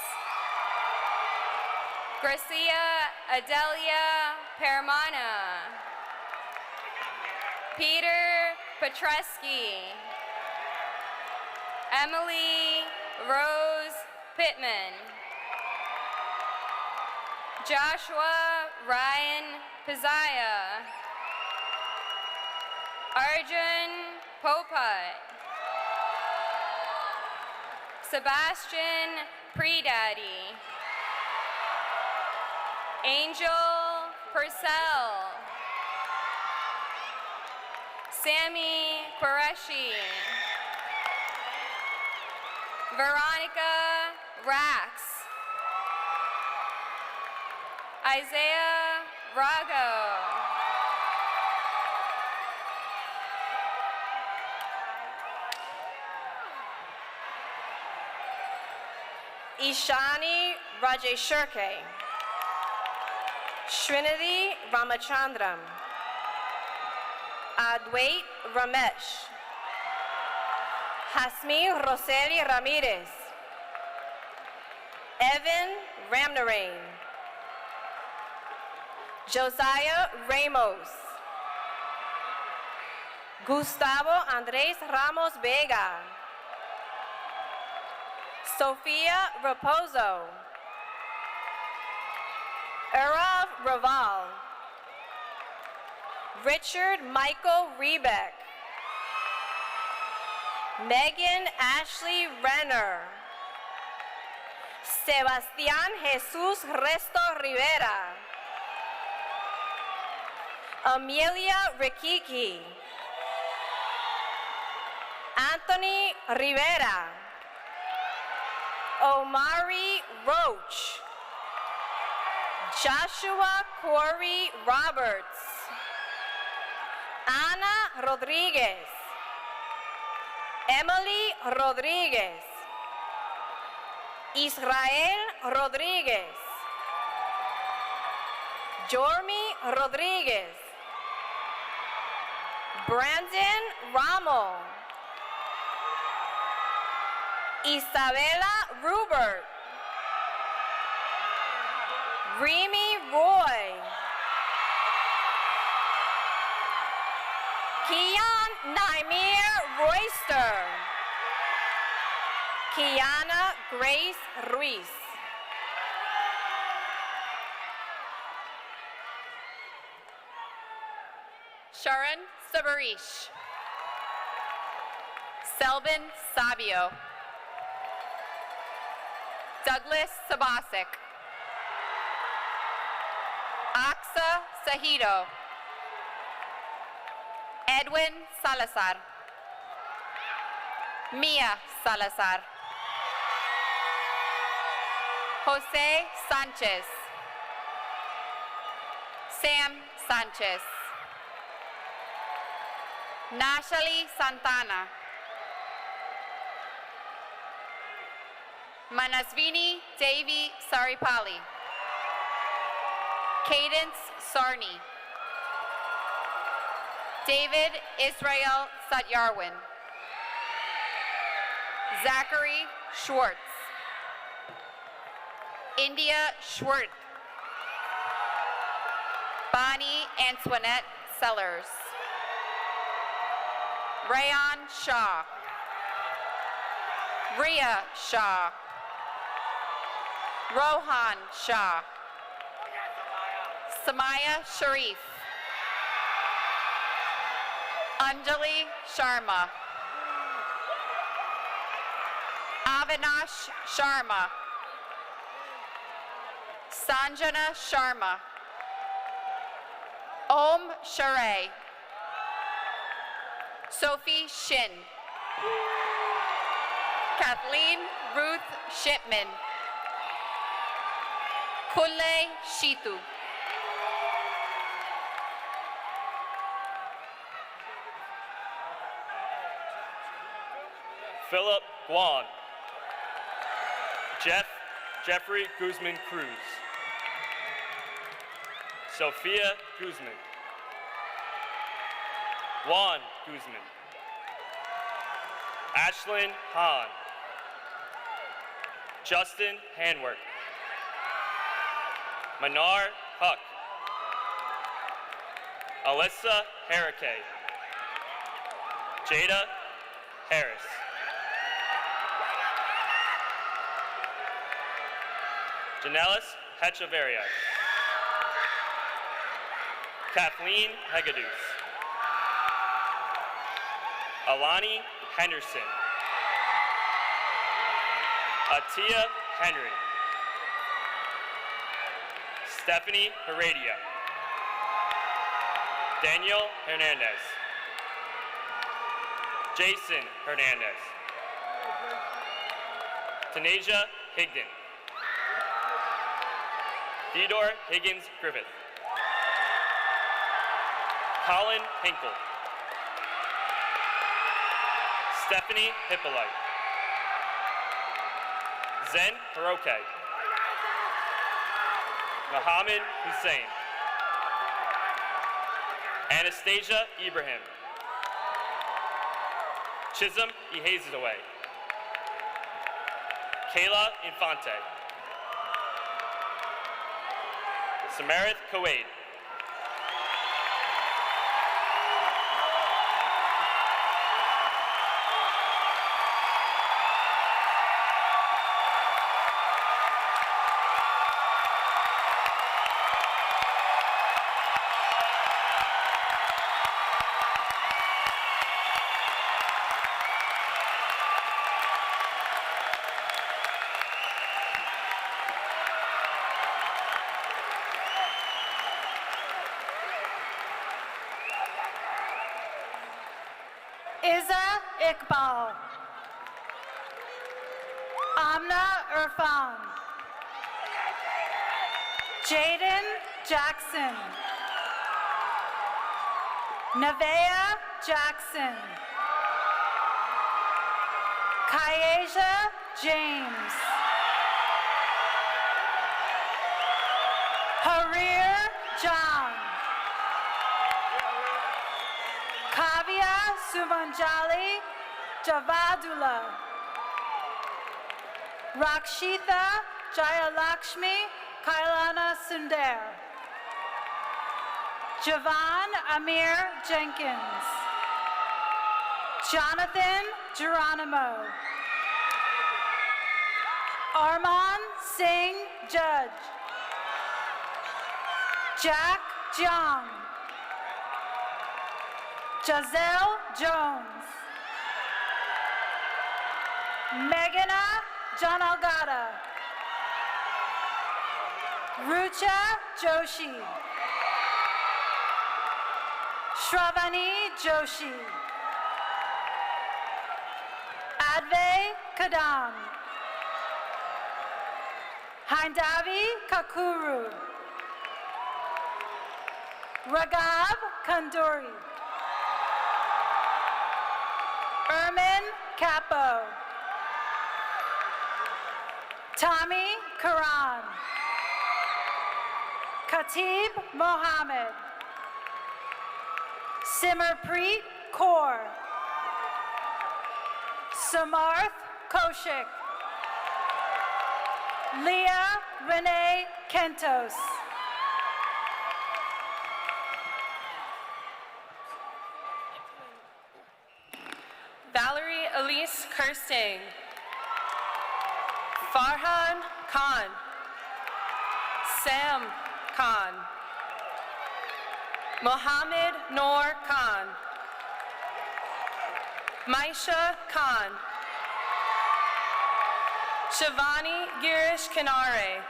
Gracia Adelia Permana. Peter Petresky. Emily Rose Pittman. Joshua Ryan Pizaya. Arjun Popat. Sebastian Predaddy. Angel Purcell. Sammy Qureshi. Veronica Rax. Isaiah Rago. Ishani Rajeshurke. Srinidhi Ramachandram. Adwait Ramesh. Hasmi Roseli Ramirez. Evan Ramnarain. Josiah Ramos. Gustavo Andres Ramos Vega. Sofia Raposo. Erav Raval. Richard Michael Rebeck. Megan Ashley Renner. Sebastián Jesús Resto Rivera. Amelia Rikiki. Anthony Rivera. Omari Roach. Joshua Corey Roberts. Ana Rodriguez. Emily Rodriguez. Israel Rodriguez. Jormi Rodriguez. Brandon Ramo. Isabella Rubert. Remy Roy. Keon Naimir Royster. Kiana Grace Ruiz. Sharon Sabarish. Selvin Sabio. Douglas Sabasic. Aksa Sahido. Edwin Salazar. Mia Salazar. Jose Sanchez. Sam Sanchez. Nashali Santana. Manasvini Devi Saripali. Cadence Sarni. David Israel Satyarwin. Zachary Schwartz. India Schwartz. Bonnie Antoinette Sellers. Rayon Shaw. Ria Shaw. Rohan Shah. Samaya Sharif. Anjali Sharma. Avinash Sharma. Sanjana Sharma. Om Sharay. Sophie Shin. Kathleen Ruth Shipman. Kulle Shitu. Philip Guan. Jeffrey Guzman Cruz. Sophia Guzman. Juan Guzman. Ashlyn Hahn. Justin Hanwork. Manar Huck. Alyssa Harricay. Jada Harris. Janelis Hecheveria. Kathleen Hegedus. Alani Henderson. Atia Henry. Stephanie Heredia. Daniel Hernandez. Jason Hernandez. Tanasia Higdon. Theodore Higgins Griffith. Colin Hinkle. Stephanie Hippolyte. Zen Hiroke. Mohammed Hussein. Anastasia Ibrahim. Chisholm Ihazaway. Kayla Infante. Samarith Kuwait. Iza Iqbal. Amna Irfan. Jaden Jackson. Nevaeh Jackson. Kyasia James. Harir John. Kavya Sumanjali Javadula. Rakshitha Jayalakshmi Kailana Sundar. Javan Amir Jenkins. Jonathan Geronimo. Arman Singh Judge. Jack Jiang. Giselle Jones. Meghana Janalgada. Rucha Joshi. Shravani Joshi. Advay Kadam. Haindavi Kakuru. Raghav Kanduri. Ermin Capo. Tommy Karan. Khatib Mohammed. Simerpreet Kaur. Samarth Koshik. Leah Renee Kentos. Valerie Elise Kirsting. Farhan Khan. Sam Khan. Mohammed Noor Khan. Maisha Khan. Shivani Girish Kanare.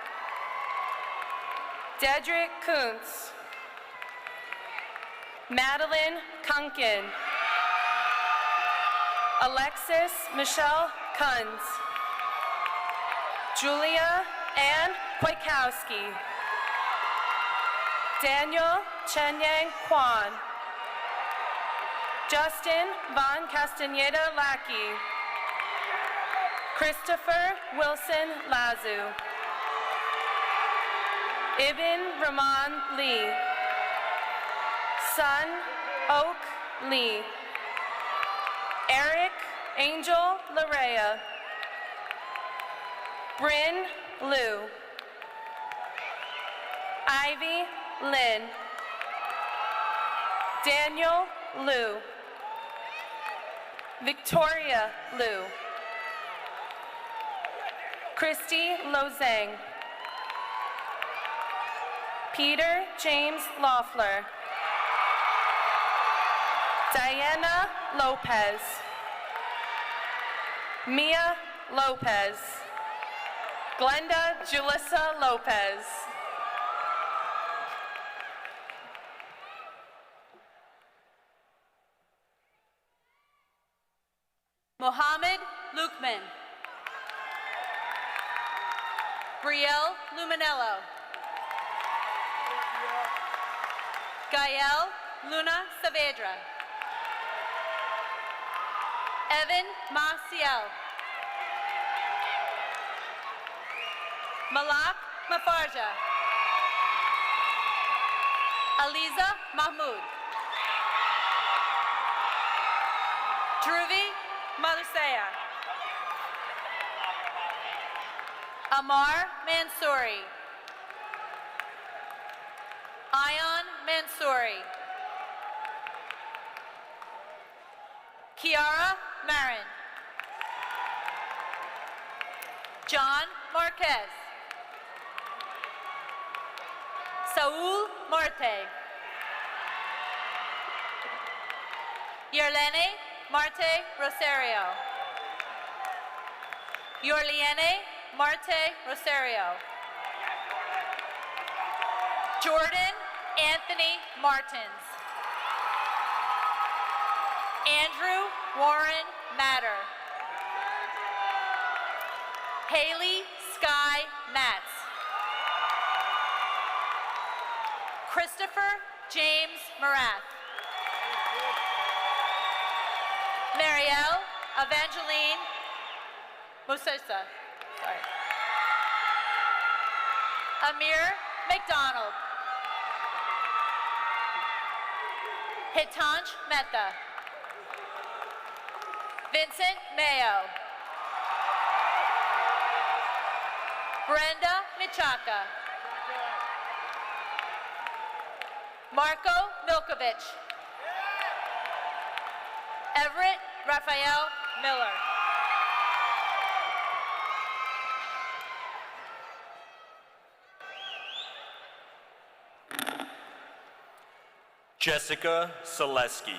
Dedrick Kuntz. Madeline Kunkin. Alexis Michelle Kunz. Julia Ann Kwiatkowski. Daniel Chenyang Kwan. Justin Von Castaneda Lackey. Christopher Wilson Lazu. Ibn Rahman Lee. Sun Oak Lee. Eric Angel Larea. Bryn Liu. Ivy Lynn. Daniel Liu. Victoria Liu. Christy Lozang. Peter James Loeffler. Diana Lopez. Mia Lopez. Glenda Julissa Lopez. Mohammed Lukman. Brielle Luminello. Gael Luna Saavedra. Evan Maciel. Malak Mafarja. Aliza Mahmoud. Dhruvi Malusaya. Amar Mansouri. Ayan Mansouri. Kiara Marin. John Marquez. Saul Marte. Yerlene Marte Rosario. Yorliene Marte Rosario. Jordan Anthony Martins. Andrew Warren Matter. Haley Sky Matz. Christopher James Marath. Marielle Evangeline Musesa. Sorry. Amir McDonald. Hitansh Mehta. Vincent Mayo. Brenda Michaka. Marco Milkovich. Everett Raphael Miller. Jessica Selesky.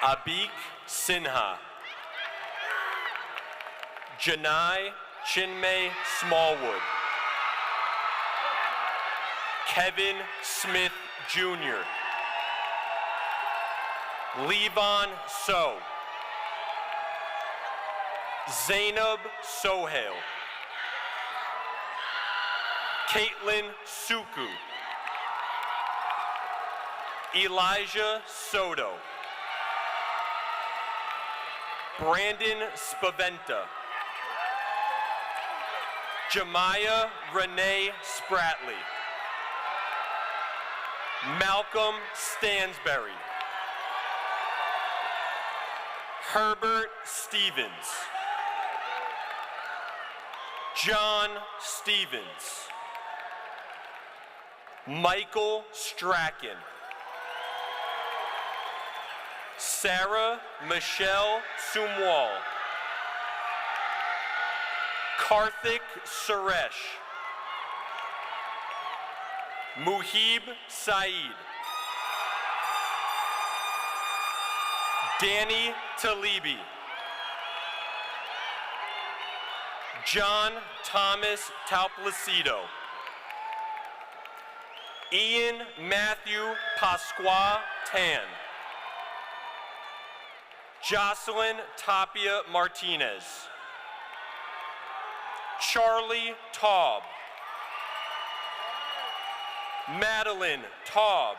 Abik Sinha. Janai Chinmay Smallwood. Kevin Smith Jr. Levon So. Zainab Sohail. Caitlin Suku. Elijah Soto. Brandon Spaventa. Jemiah Renee Spratley. Malcolm Stansberry. Herbert Stevens. John Stevens. Michael Strachan. Sarah Michelle Sumwal. Karthik Suresh. Muhib Saeed. Danny Talibi. John Thomas Tauplacido. Ian Matthew Pasqua Tan. Jocelyn Tapia Martinez. Charlie Taub. Madeline Taub.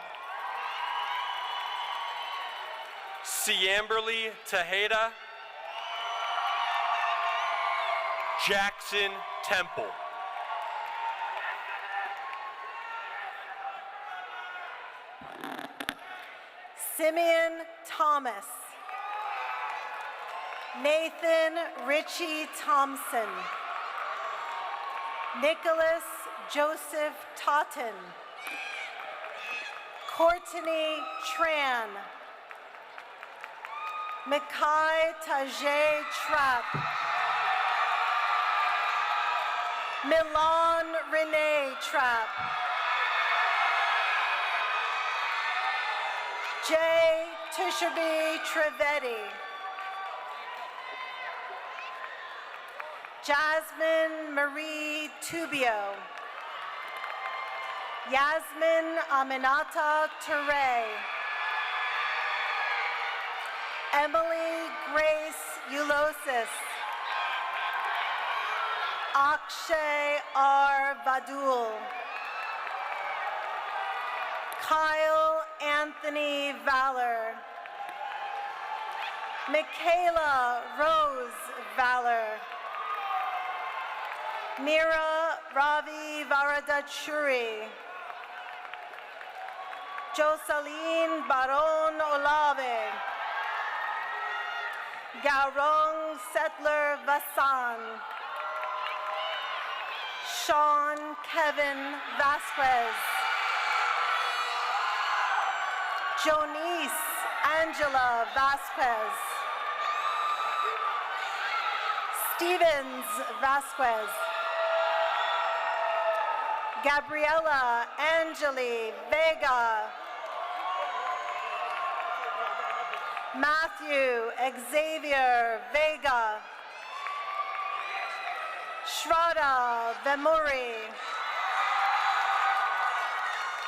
Ciamberly Tejeda. Jackson Temple. Simeon Thomas. Nathan Richie Thompson. Nicholas Joseph Totten. Courtney Tran. Mikai Tajay Trapp. Milan Renee Trapp. Jay Tishaby Trevetti. Jasmine Marie Tubio. Yasmin Aminata Ture. Emily Grace Eulosis. Akshay R. Vadul. Kyle Anthony Valor. Michaela Rose Valor. Mira Ravi Varadachuri. Jocelyn Baron Olave. Garong Settler Vasan. Sean Kevin Vasquez. Jonice Angela Vasquez. Stevens Vasquez. Gabriela Angeli Vega. Matthew Xavier Vega. Shraddha Vemuri.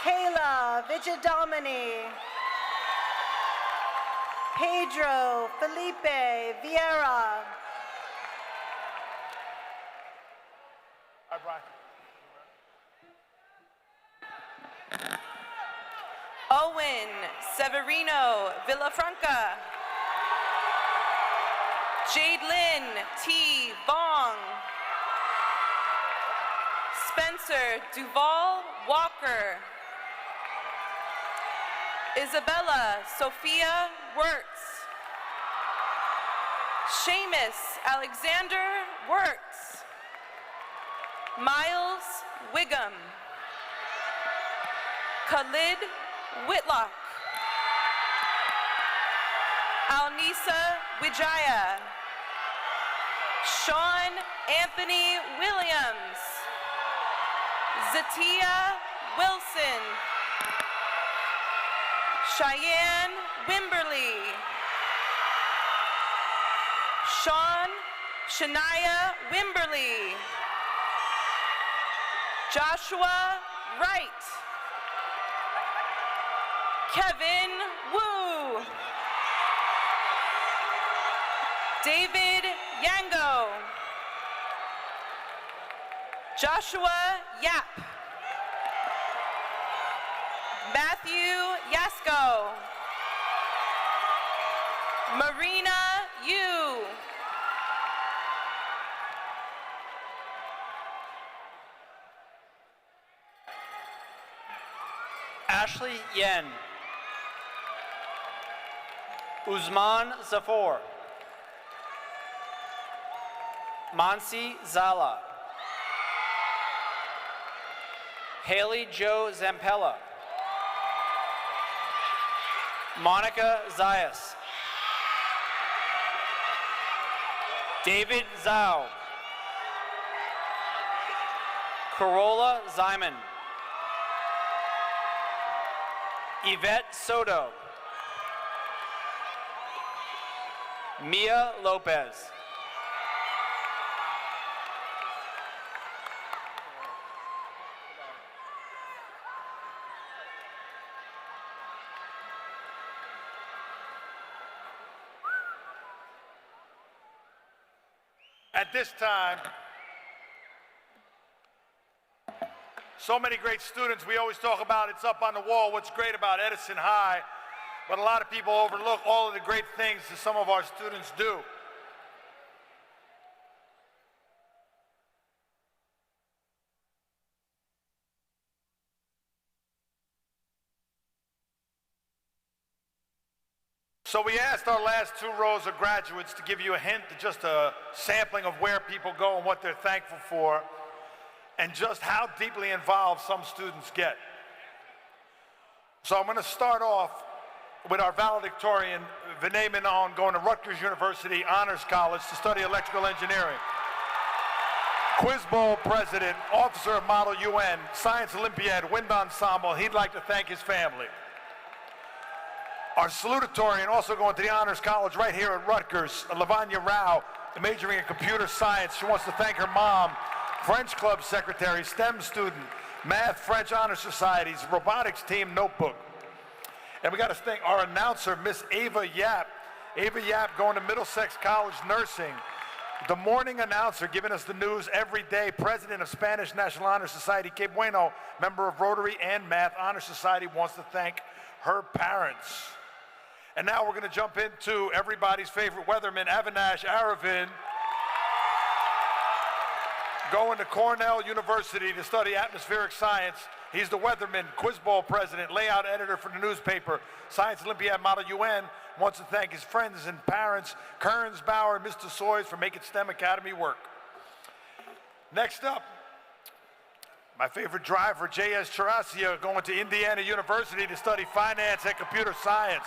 Kayla Vijadomini. Pedro Felipe Vieira. Hi, Brian. Owen Severino Villafranca. Jadelyn T. Vong. Spencer Duval Walker. Isabella Sophia Wirtz. Seamus Alexander Wirtz. Miles Wiggum. Khalid Whitlock. Alnisa Wijaya. Sean Anthony Williams. Zatia Wilson. Cheyenne Wimberly. Shania Wimberly. Joshua Wright. Kevin Wu. David Yango. Joshua Yap. Matthew Yasko. Marina Yu. Ashley Yen. Uzman Zafor. Mansi Zala. Haley Jo Zampella. Monica Zayas. David Zhao. Corolla Zyman. Yvette Soto. Mia Lopez. At this time, so many great students, we always talk about it's up on the wall, what's great about Edison High, but a lot of people overlook all of the great things that some of our students do. So we asked our last two rows of graduates to give you a hint, just a sampling of where people go and what they're thankful for, and just how deeply involved some students get. So I'm going to start off with our valedictorian, Vinay Menon, going to Rutgers University Honors College to study electrical engineering. Quiz Bowl president, officer of Model UN, Science Olympiad, Wind Ensemble. He'd like to thank his family. Our salutatorian, also going to the Honors College right here at Rutgers, Lavanya Rao, majoring in computer science. She wants to thank her mom, French Club secretary, STEM student, Math, French Honor Societies, robotics team notebook. And we got to thank our announcer, Miss Ava Yap. Ava Yap going to Middlesex College Nursing. The morning announcer giving us the news every day, president of Spanish National Honor Society, Que Bueno, member of Rotary and Math Honor Society, wants to thank her parents. And now we're going to jump into everybody's favorite weatherman, Avinash Aravind, going to Cornell University to study atmospheric science. He's the weatherman, Quiz Bowl president, layout editor for the newspaper, Science Olympiad Model UN, wants to thank his friends and parents, Kearns Bauer and Mr. Soys, for making STEM Academy work. Next up, my favorite driver, J.S. Charasia, going to Indiana University to study finance and computer science.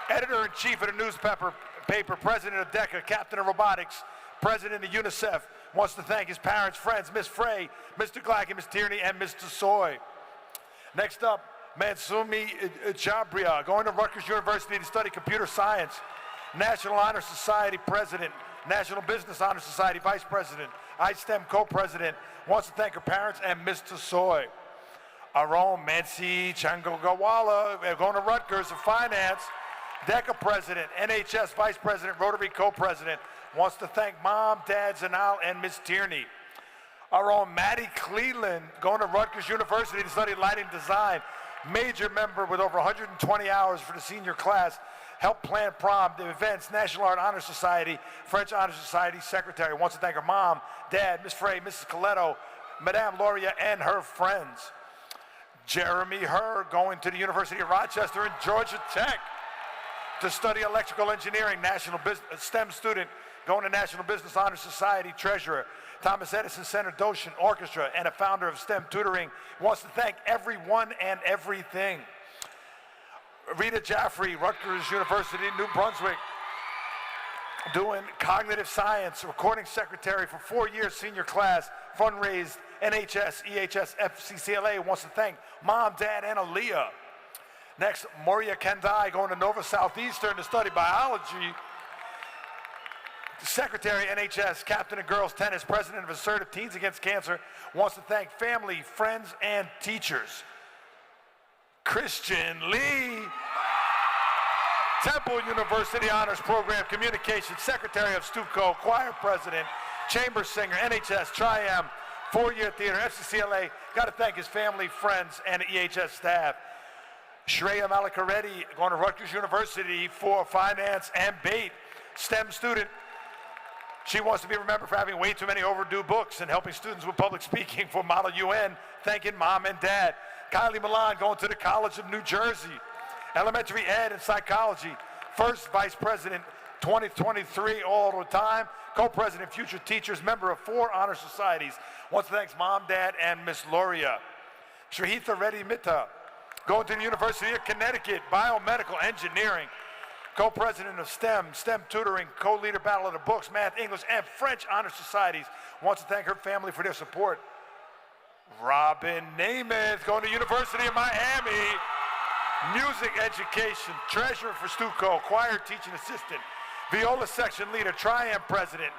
Editor-in-chief of the newspaper, president of DECA, captain of robotics, president of UNICEF, wants to thank his parents, friends, Miss Frey, Mr. Glack, Miss Tierney, and Mr. Soy. Next up, Mansumi Chabria, going to Rutgers University to study computer science, National Honor Society president, National Business Honor Society vice president, iSTEM co-president, wants to thank her parents and Mr. Soy. Our own Mansi Changogawala, going to Rutgers for finance, DECA president, NHS vice president, Rotary co-president, wants to thank mom, dad, Zanal, and Miss Tierney. Our own Maddie Cleland, going to Rutgers University to study lighting design, major member with over 120 hours for the senior class, helped plan prom, the events, National Art Honor Society, French Honor Society secretary, wants to thank her mom, dad, Miss Frey, Mrs. Coletto, Madame Loria, and her friends. Jeremy Herr, going to the University of Rochester and Georgia Tech to study electrical engineering, national STEM student, going to National Business Honor Society treasurer, Thomas Edison Center docent, orchestra, and a founder of STEM tutoring, wants to thank everyone and everything. Rita Jaffrey, Rutgers University, New Brunswick, doing cognitive science, recording secretary for 4 years, senior class, fundraised, NHS, EHS, FCCLA, wants to thank mom, dad, and Aaliyah. Next, Moria Kandai, going to Nova Southeastern to study biology. Secretary, NHS, captain of girls tennis, president of Assertive Teens Against Cancer, wants to thank family, friends, and teachers. Christian Lee, Temple University Honors Program Communications, secretary of STUCO, choir president, chamber singer, NHS, Tri-M, 4-year theater, FCCLA, got to thank his family, friends, and EHS staff. Shreya Malakareddy, going to Rutgers University for finance and BAIT, STEM student. She wants to be remembered for having way too many overdue books and helping students with public speaking for Model UN, thanking mom and dad. Kylie Milan going to the College of New Jersey. Elementary Ed and Psychology, first Vice President 2023 all the time, Co-President Future Teachers, member of 4 honor societies. Wants to thank Mom, Dad, and Miss Loria. Shrihitha Reddy Mitta, going to the University of Connecticut, Biomedical Engineering, Co-President of STEM Tutoring, Co-Leader Battle of the Books, Math, English, and French honor societies. Wants to thank her family for their support. Robin Namath, going to University of Miami, Music Education, Treasurer for Stuco, Choir Teaching Assistant, Viola Section Leader, Triumph President,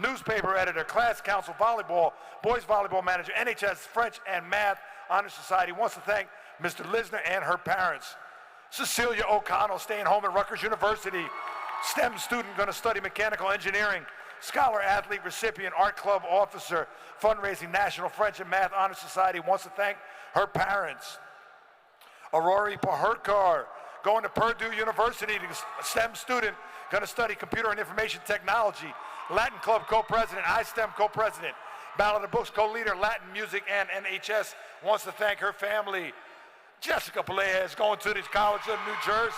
Newspaper Editor, Class Council Volleyball, Boys Volleyball Manager, NHS French and Math Honor Society. Wants to thank Mr. Lisner and her parents. Cecilia O'Connell, staying home at Rutgers University, STEM student, going to study mechanical engineering, Scholar Athlete Recipient, Art Club Officer, Fundraising, National French and Math Honor Society. Wants to thank her parents. Aurori Paherkar, going to Purdue University, STEM student, going to study computer and information technology, Latin Club co-president, iSTEM co-president, Battle of the Books co-leader, Latin music and NHS. Wants to thank her family. Jessica Pelaez, going to the College of New Jersey,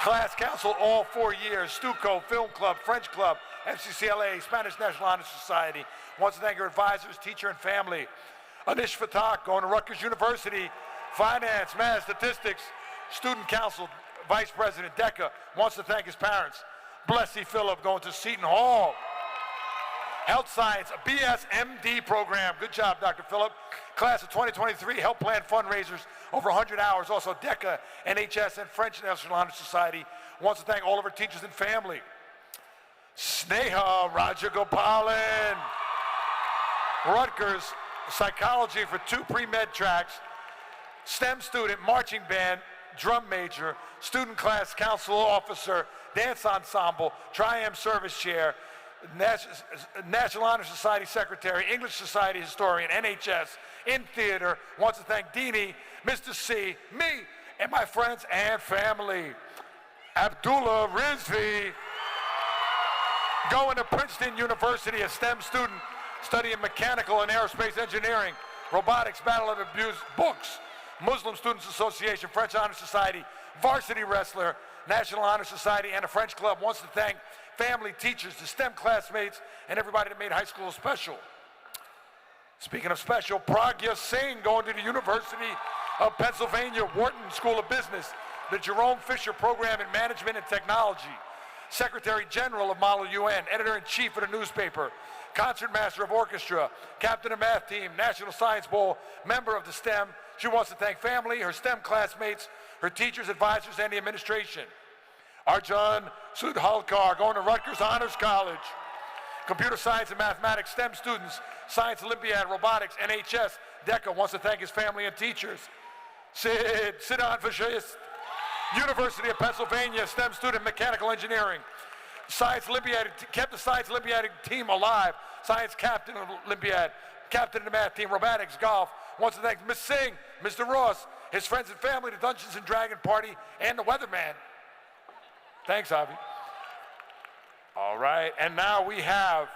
Class Council all 4 years, Stuco, Film Club, French Club, FCCLA, Spanish National Honor Society. Wants to thank her advisors, teacher, and family. Anish Fatak, going to Rutgers University, Finance, Math, Statistics, Student Council, Vice President, DECA. Wants to thank his parents. Blessy Phillip, going to Seton Hall. Health Science, a BS MD program. Good job, Dr. Phillip. Class of 2023, Health Plan fundraisers, over 100 hours. Also DECA, NHS, and French National Honor Society. Wants to thank all of her teachers and family. Sneha Rajagopalan, Rutgers, Psychology for 2 pre-med tracks, STEM student, marching band, drum major, student class council officer, dance ensemble, Triumph service chair, National Honor Society secretary, English Society historian, NHS, in theater. Wants to thank Deanie, Mr. C, me, and my friends and family. Abdullah Rizvi, going to Princeton University, a STEM student, studying mechanical and aerospace engineering, robotics, Battle of the Books, Muslim Students Association, French Honor Society, varsity wrestler, National Honor Society, and a French club. Wants to thank family, teachers, the STEM classmates, and everybody that made high school special. Speaking of special, Pragya Singh, going to the University of Pennsylvania, Wharton School of Business, the Jerome Fisher Program in Management and Technology, Secretary General of Model UN, Editor-in-Chief of the newspaper, Concert Master of Orchestra, Captain of Math Team, National Science Bowl, member of the STEM. She wants to thank family, her STEM classmates, her teachers, advisors, and the administration. Arjun Sudhalkar, going to Rutgers Honors College. Computer Science and Mathematics, STEM students, Science Olympiad, Robotics, NHS, DECA. Wants to thank his family and teachers. Siddhan Vashist, University of Pennsylvania, STEM student, Mechanical Engineering. Science Olympiad, kept the Science Olympiad team alive. Science Captain of Olympiad, Captain of the Math Team, Robotics, Golf. Wants to thank Miss Singh, Mr. Ross, his friends and family, the Dungeons and Dragon Party, and the Weatherman. Thanks, Avi. All right, and now we have,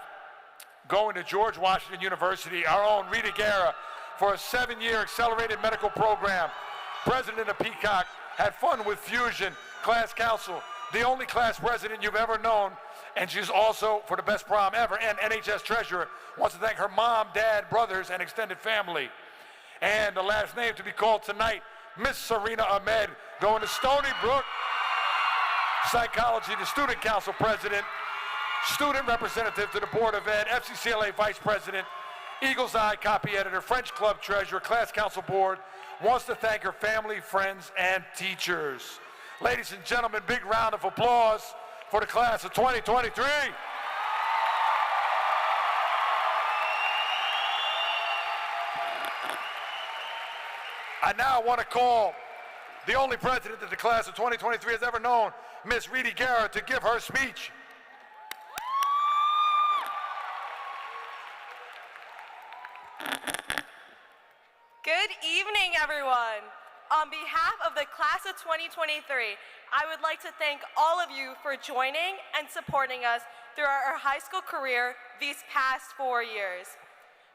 going to George Washington University, our own Rita Guerra, for a 7-year accelerated medical program. President of Peacock, had fun with Fusion, class council, the only class president you've ever known, and she's also, for the best prom ever, and NHS treasurer. Wants to thank her mom, dad, brothers, and extended family. And the last name to be called tonight, Miss Serena Ahmed, going to Stony Brook. Psychology, the student council president, student representative to the Board of Ed, FCCLA vice president, Eagle's Eye copy editor, French club treasurer, class council board. Wants to thank her family, friends, and teachers. Ladies and gentlemen, big round of applause for the class of 2023. I now want to call the only president that the class of 2023 has ever known, Miss Rita Guerra, to give her speech. Good evening, everyone. On behalf of the class of 2023, I would like to thank all of you for joining and supporting us through our high school career these past 4 years.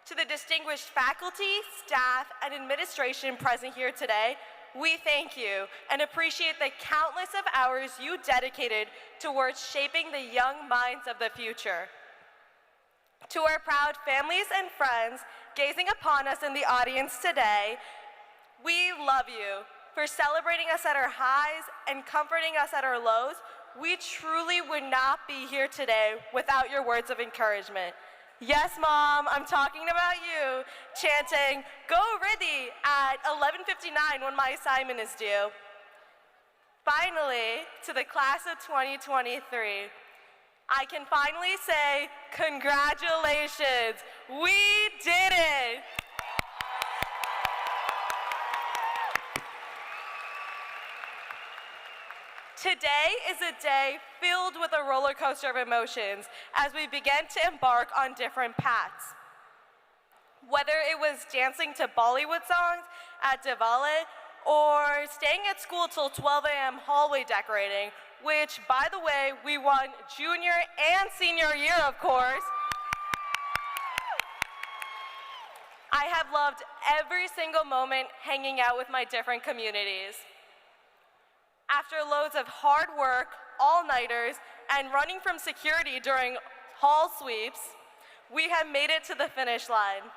To the distinguished faculty, staff, and administration present here today, we thank you and appreciate the countless of hours you dedicated towards shaping the young minds of the future. To our proud families and friends gazing upon us in the audience today, we love you for celebrating us at our highs and comforting us at our lows. We truly would not be here today without your words of encouragement. Yes, Mom, I'm talking about you, chanting, "Go Riddy" at 11:59 when my assignment is due. Finally, to the class of 2023, I can finally say, congratulations, we did it. Today is a day filled with a roller coaster of emotions as we begin to embark on different paths. Whether it was dancing to Bollywood songs at Diwali or staying at school till 12 a.m. hallway decorating, which, by the way, we won junior and senior year, of course. I have loved every single moment hanging out with my different communities. After loads of hard work, all-nighters, and running from security during hall sweeps, we have made it to the finish line.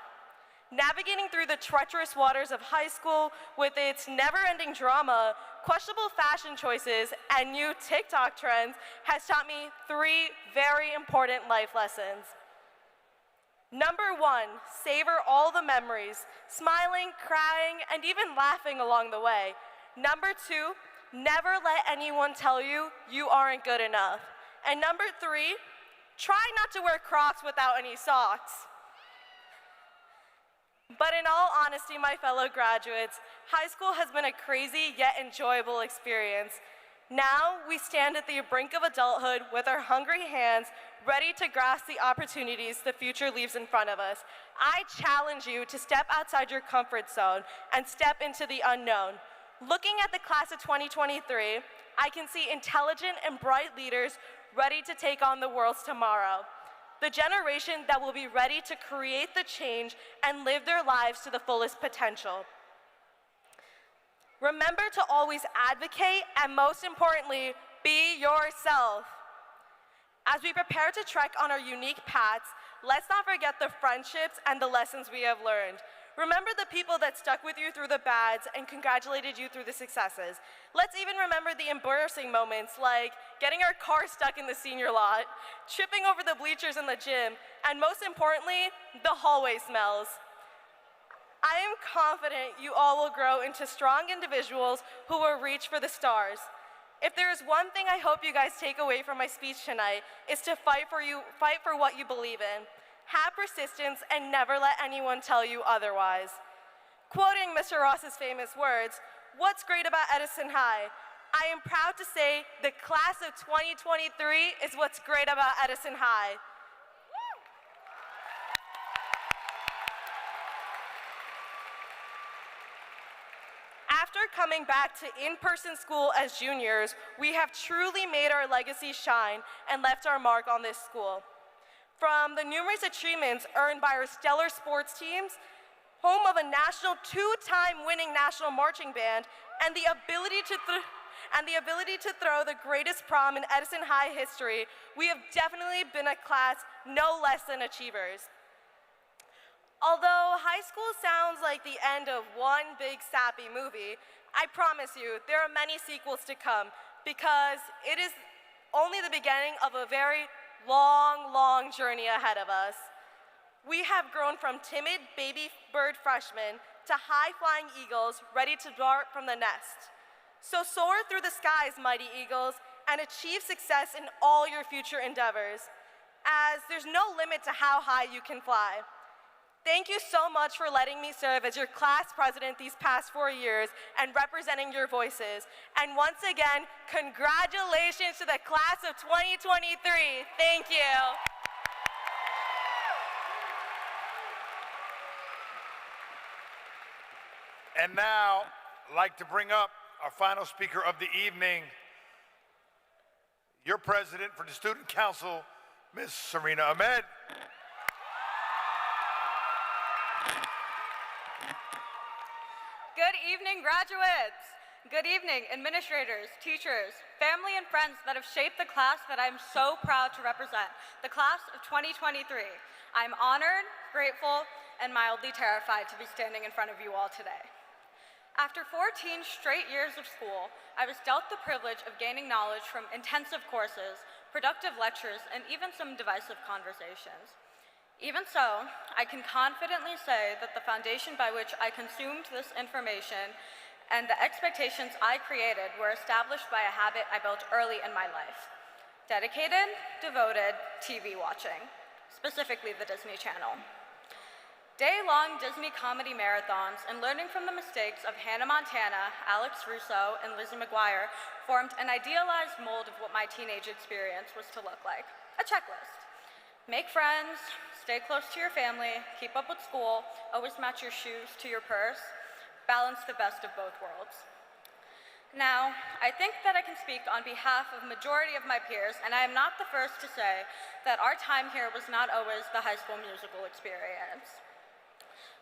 Navigating through the treacherous waters of high school with its never-ending drama, questionable fashion choices, and new TikTok trends has taught me 3 very important life lessons. Number 1, savor all the memories, smiling, crying, and even laughing along the way. Number 2, never let anyone tell you you aren't good enough. And number 3, try not to wear Crocs without any socks. But in all honesty, my fellow graduates, high school has been a crazy yet enjoyable experience. Now we stand at the brink of adulthood with our hungry hands, ready to grasp the opportunities the future leaves in front of us. I challenge you to step outside your comfort zone and step into the unknown. Looking at the class of 2023, I can see intelligent and bright leaders ready to take on the world's tomorrow. The generation that will be ready to create the change and live their lives to the fullest potential. Remember to always advocate and, most importantly, be yourself. As we prepare to trek on our unique paths, let's not forget the friendships and the lessons we have learned. Remember the people that stuck with you through the bads and congratulated you through the successes. Let's even remember the embarrassing moments like getting our car stuck in the senior lot, tripping over the bleachers in the gym, and most importantly, the hallway smells. I am confident you all will grow into strong individuals who will reach for the stars. If there is one thing I hope you guys take away from my speech tonight, it's to fight for what you believe in. Have persistence and never let anyone tell you otherwise. Quoting Mr. Ross's famous words, "What's great about Edison High? I am proud to say the class of 2023 is what's great about Edison High." After coming back to in-person school as juniors, we have truly made our legacy shine and left our mark on this school. From the numerous achievements earned by our stellar sports teams, home of a national 2-time winning national marching band, and the ability to throw the greatest prom in Edison High history, we have definitely been a class no less than achievers. Although high school sounds like the end of one big sappy movie, I promise you there are many sequels to come because it is only the beginning of a very long journey ahead of us. We have grown from timid baby bird freshmen to high-flying eagles ready to dart from the nest. So soar through the skies, mighty eagles, and achieve success in all your future endeavors, as there's no limit to how high you can fly. Thank you so much for letting me serve as your class president these past 4 years and representing your voices. And once again, congratulations to the class of 2023. Thank you. And now, I'd like to bring up our final speaker of the evening, your president for the Student Council, Ms. Serena Ahmed. Good evening, graduates. Good evening, administrators, teachers, family, and friends that have shaped the class that I'm so proud to represent, the class of 2023. I'm honored, grateful, and mildly terrified to be standing in front of you all today. After 14 straight years of school, I was dealt the privilege of gaining knowledge from intensive courses, productive lectures, and even some divisive conversations. Even so, I can confidently say that the foundation by which I consumed this information and the expectations I created were established by a habit I built early in my life. Dedicated, devoted TV watching, specifically the Disney Channel. Day-long Disney comedy marathons and learning from the mistakes of Hannah Montana, Alex Russo, and Lizzie McGuire formed an idealized mold of what my teenage experience was to look like. A checklist. Make friends, stay close to your family, keep up with school, always match your shoes to your purse, balance the best of both worlds. Now, I think that I can speak on behalf of majority of my peers, and I am not the first to say that our time here was not always the High School Musical experience.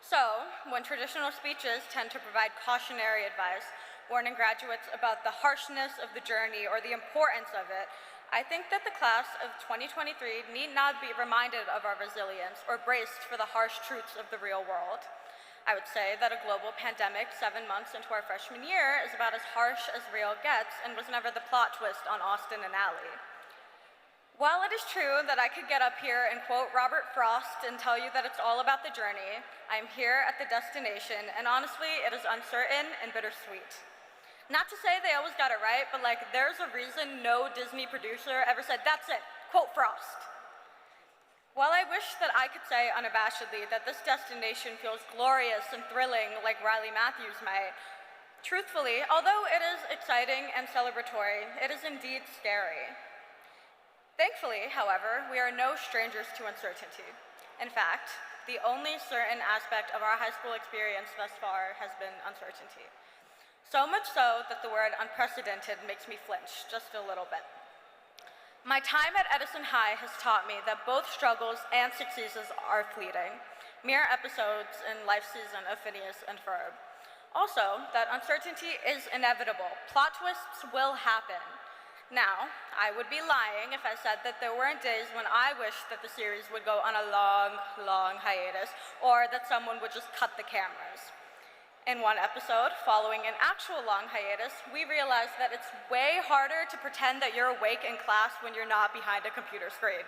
So, when traditional speeches tend to provide cautionary advice, warning graduates about the harshness of the journey or the importance of it, I think that the class of 2023 need not be reminded of our resilience or braced for the harsh truths of the real world. I would say that a global pandemic 7 months into our freshman year is about as harsh as real gets and was never the plot twist on Austin and Ally. While it is true that I could get up here and quote Robert Frost and tell you that it's all about the journey, I'm here at the destination, and honestly, it is uncertain and bittersweet. Not to say they always got it right, but like there's a reason no Disney producer ever said, that's it, quote Frost. While I wish that I could say unabashedly that this destination feels glorious and thrilling like Riley Matthews might, truthfully, although it is exciting and celebratory, it is indeed scary. Thankfully, however, we are no strangers to uncertainty. In fact, the only certain aspect of our high school experience thus far has been uncertainty. So much so that the word unprecedented makes me flinch just a little bit. My time at Edison High has taught me that both struggles and successes are fleeting, mere episodes in life season of Phineas and Ferb. Also, that uncertainty is inevitable. Plot twists will happen. Now, I would be lying if I said that there weren't days when I wished that the series would go on a long, long hiatus, or that someone would just cut the cameras. In one episode, following an actual long hiatus, we realized that it's way harder to pretend that you're awake in class when you're not behind a computer screen.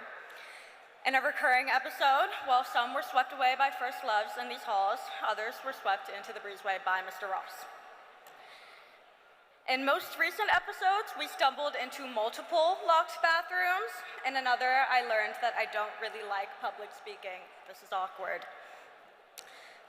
In a recurring episode, while some were swept away by first loves in these halls, others were swept into the breezeway by Mr. Ross. In most recent episodes, we stumbled into multiple locked bathrooms. In another, I learned that I don't really like public speaking. This is awkward.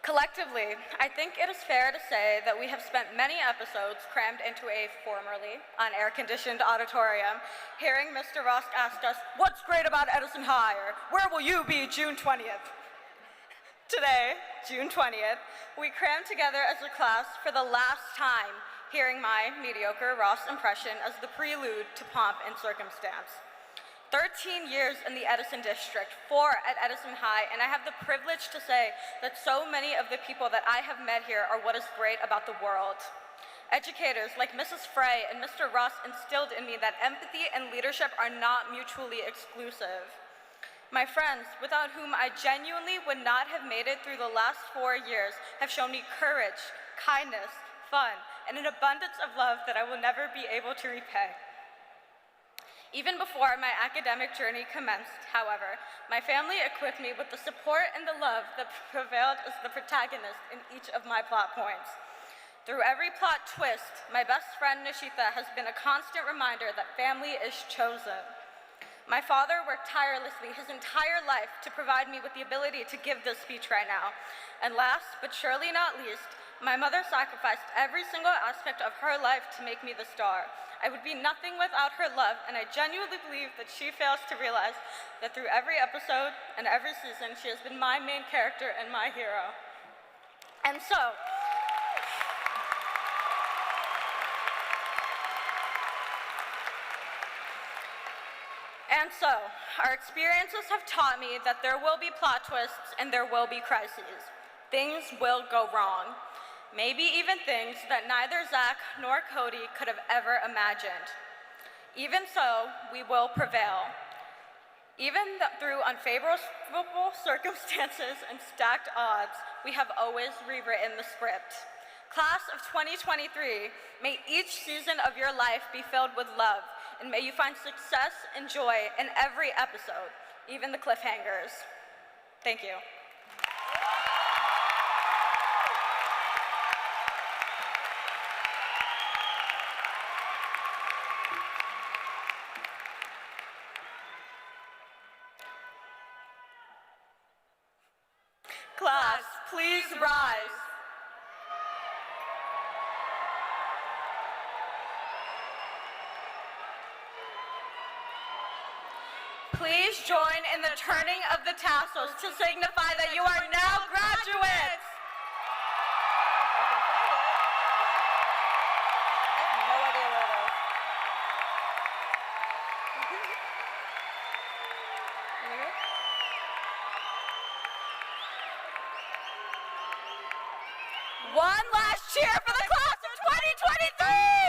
Collectively, I think it is fair to say that we have spent many episodes crammed into a formerly unair-conditioned auditorium, hearing Mr. Ross ask us, "What's great about Edison High?" or "Where will you be June 20th?" Today, June 20th, we crammed together as a class for the last time, hearing my mediocre Ross impression as the prelude to pomp and circumstance. 13 years in the Edison district, 4 at Edison High, and I have the privilege to say that so many of the people that I have met here are what is great about the world. Educators like Mrs. Frey and Mr. Ross instilled in me that empathy and leadership are not mutually exclusive. My friends, without whom I genuinely would not have made it through the last 4 years, have shown me courage, kindness, fun, and an abundance of love that I will never be able to repay. Even before my academic journey commenced, however, my family equipped me with the support and the love that prevailed as the protagonist in each of my plot points. Through every plot twist, my best friend Nishita has been a constant reminder that family is chosen. My father worked tirelessly his entire life to provide me with the ability to give this speech right now. And last, but surely not least, my mother sacrificed every single aspect of her life to make me the star. I would be nothing without her love, and I genuinely believe that she fails to realize that through every episode and every season, she has been my main character and my hero. And so, our experiences have taught me that there will be plot twists and there will be crises. things will go wrong. Maybe even things that neither Zach nor Cody could have ever imagined. Even so, we will prevail. Even through unfavorable circumstances and stacked odds, we have always rewritten the script. Class of 2023, may each season of your life be filled with love, and may you find success and joy in every episode, even the cliffhangers. Thank you. Class, please rise. Please join in the turning of the tassels to signify that you are now graduates. I have no idea where it is. One last cheer for the class of 2023!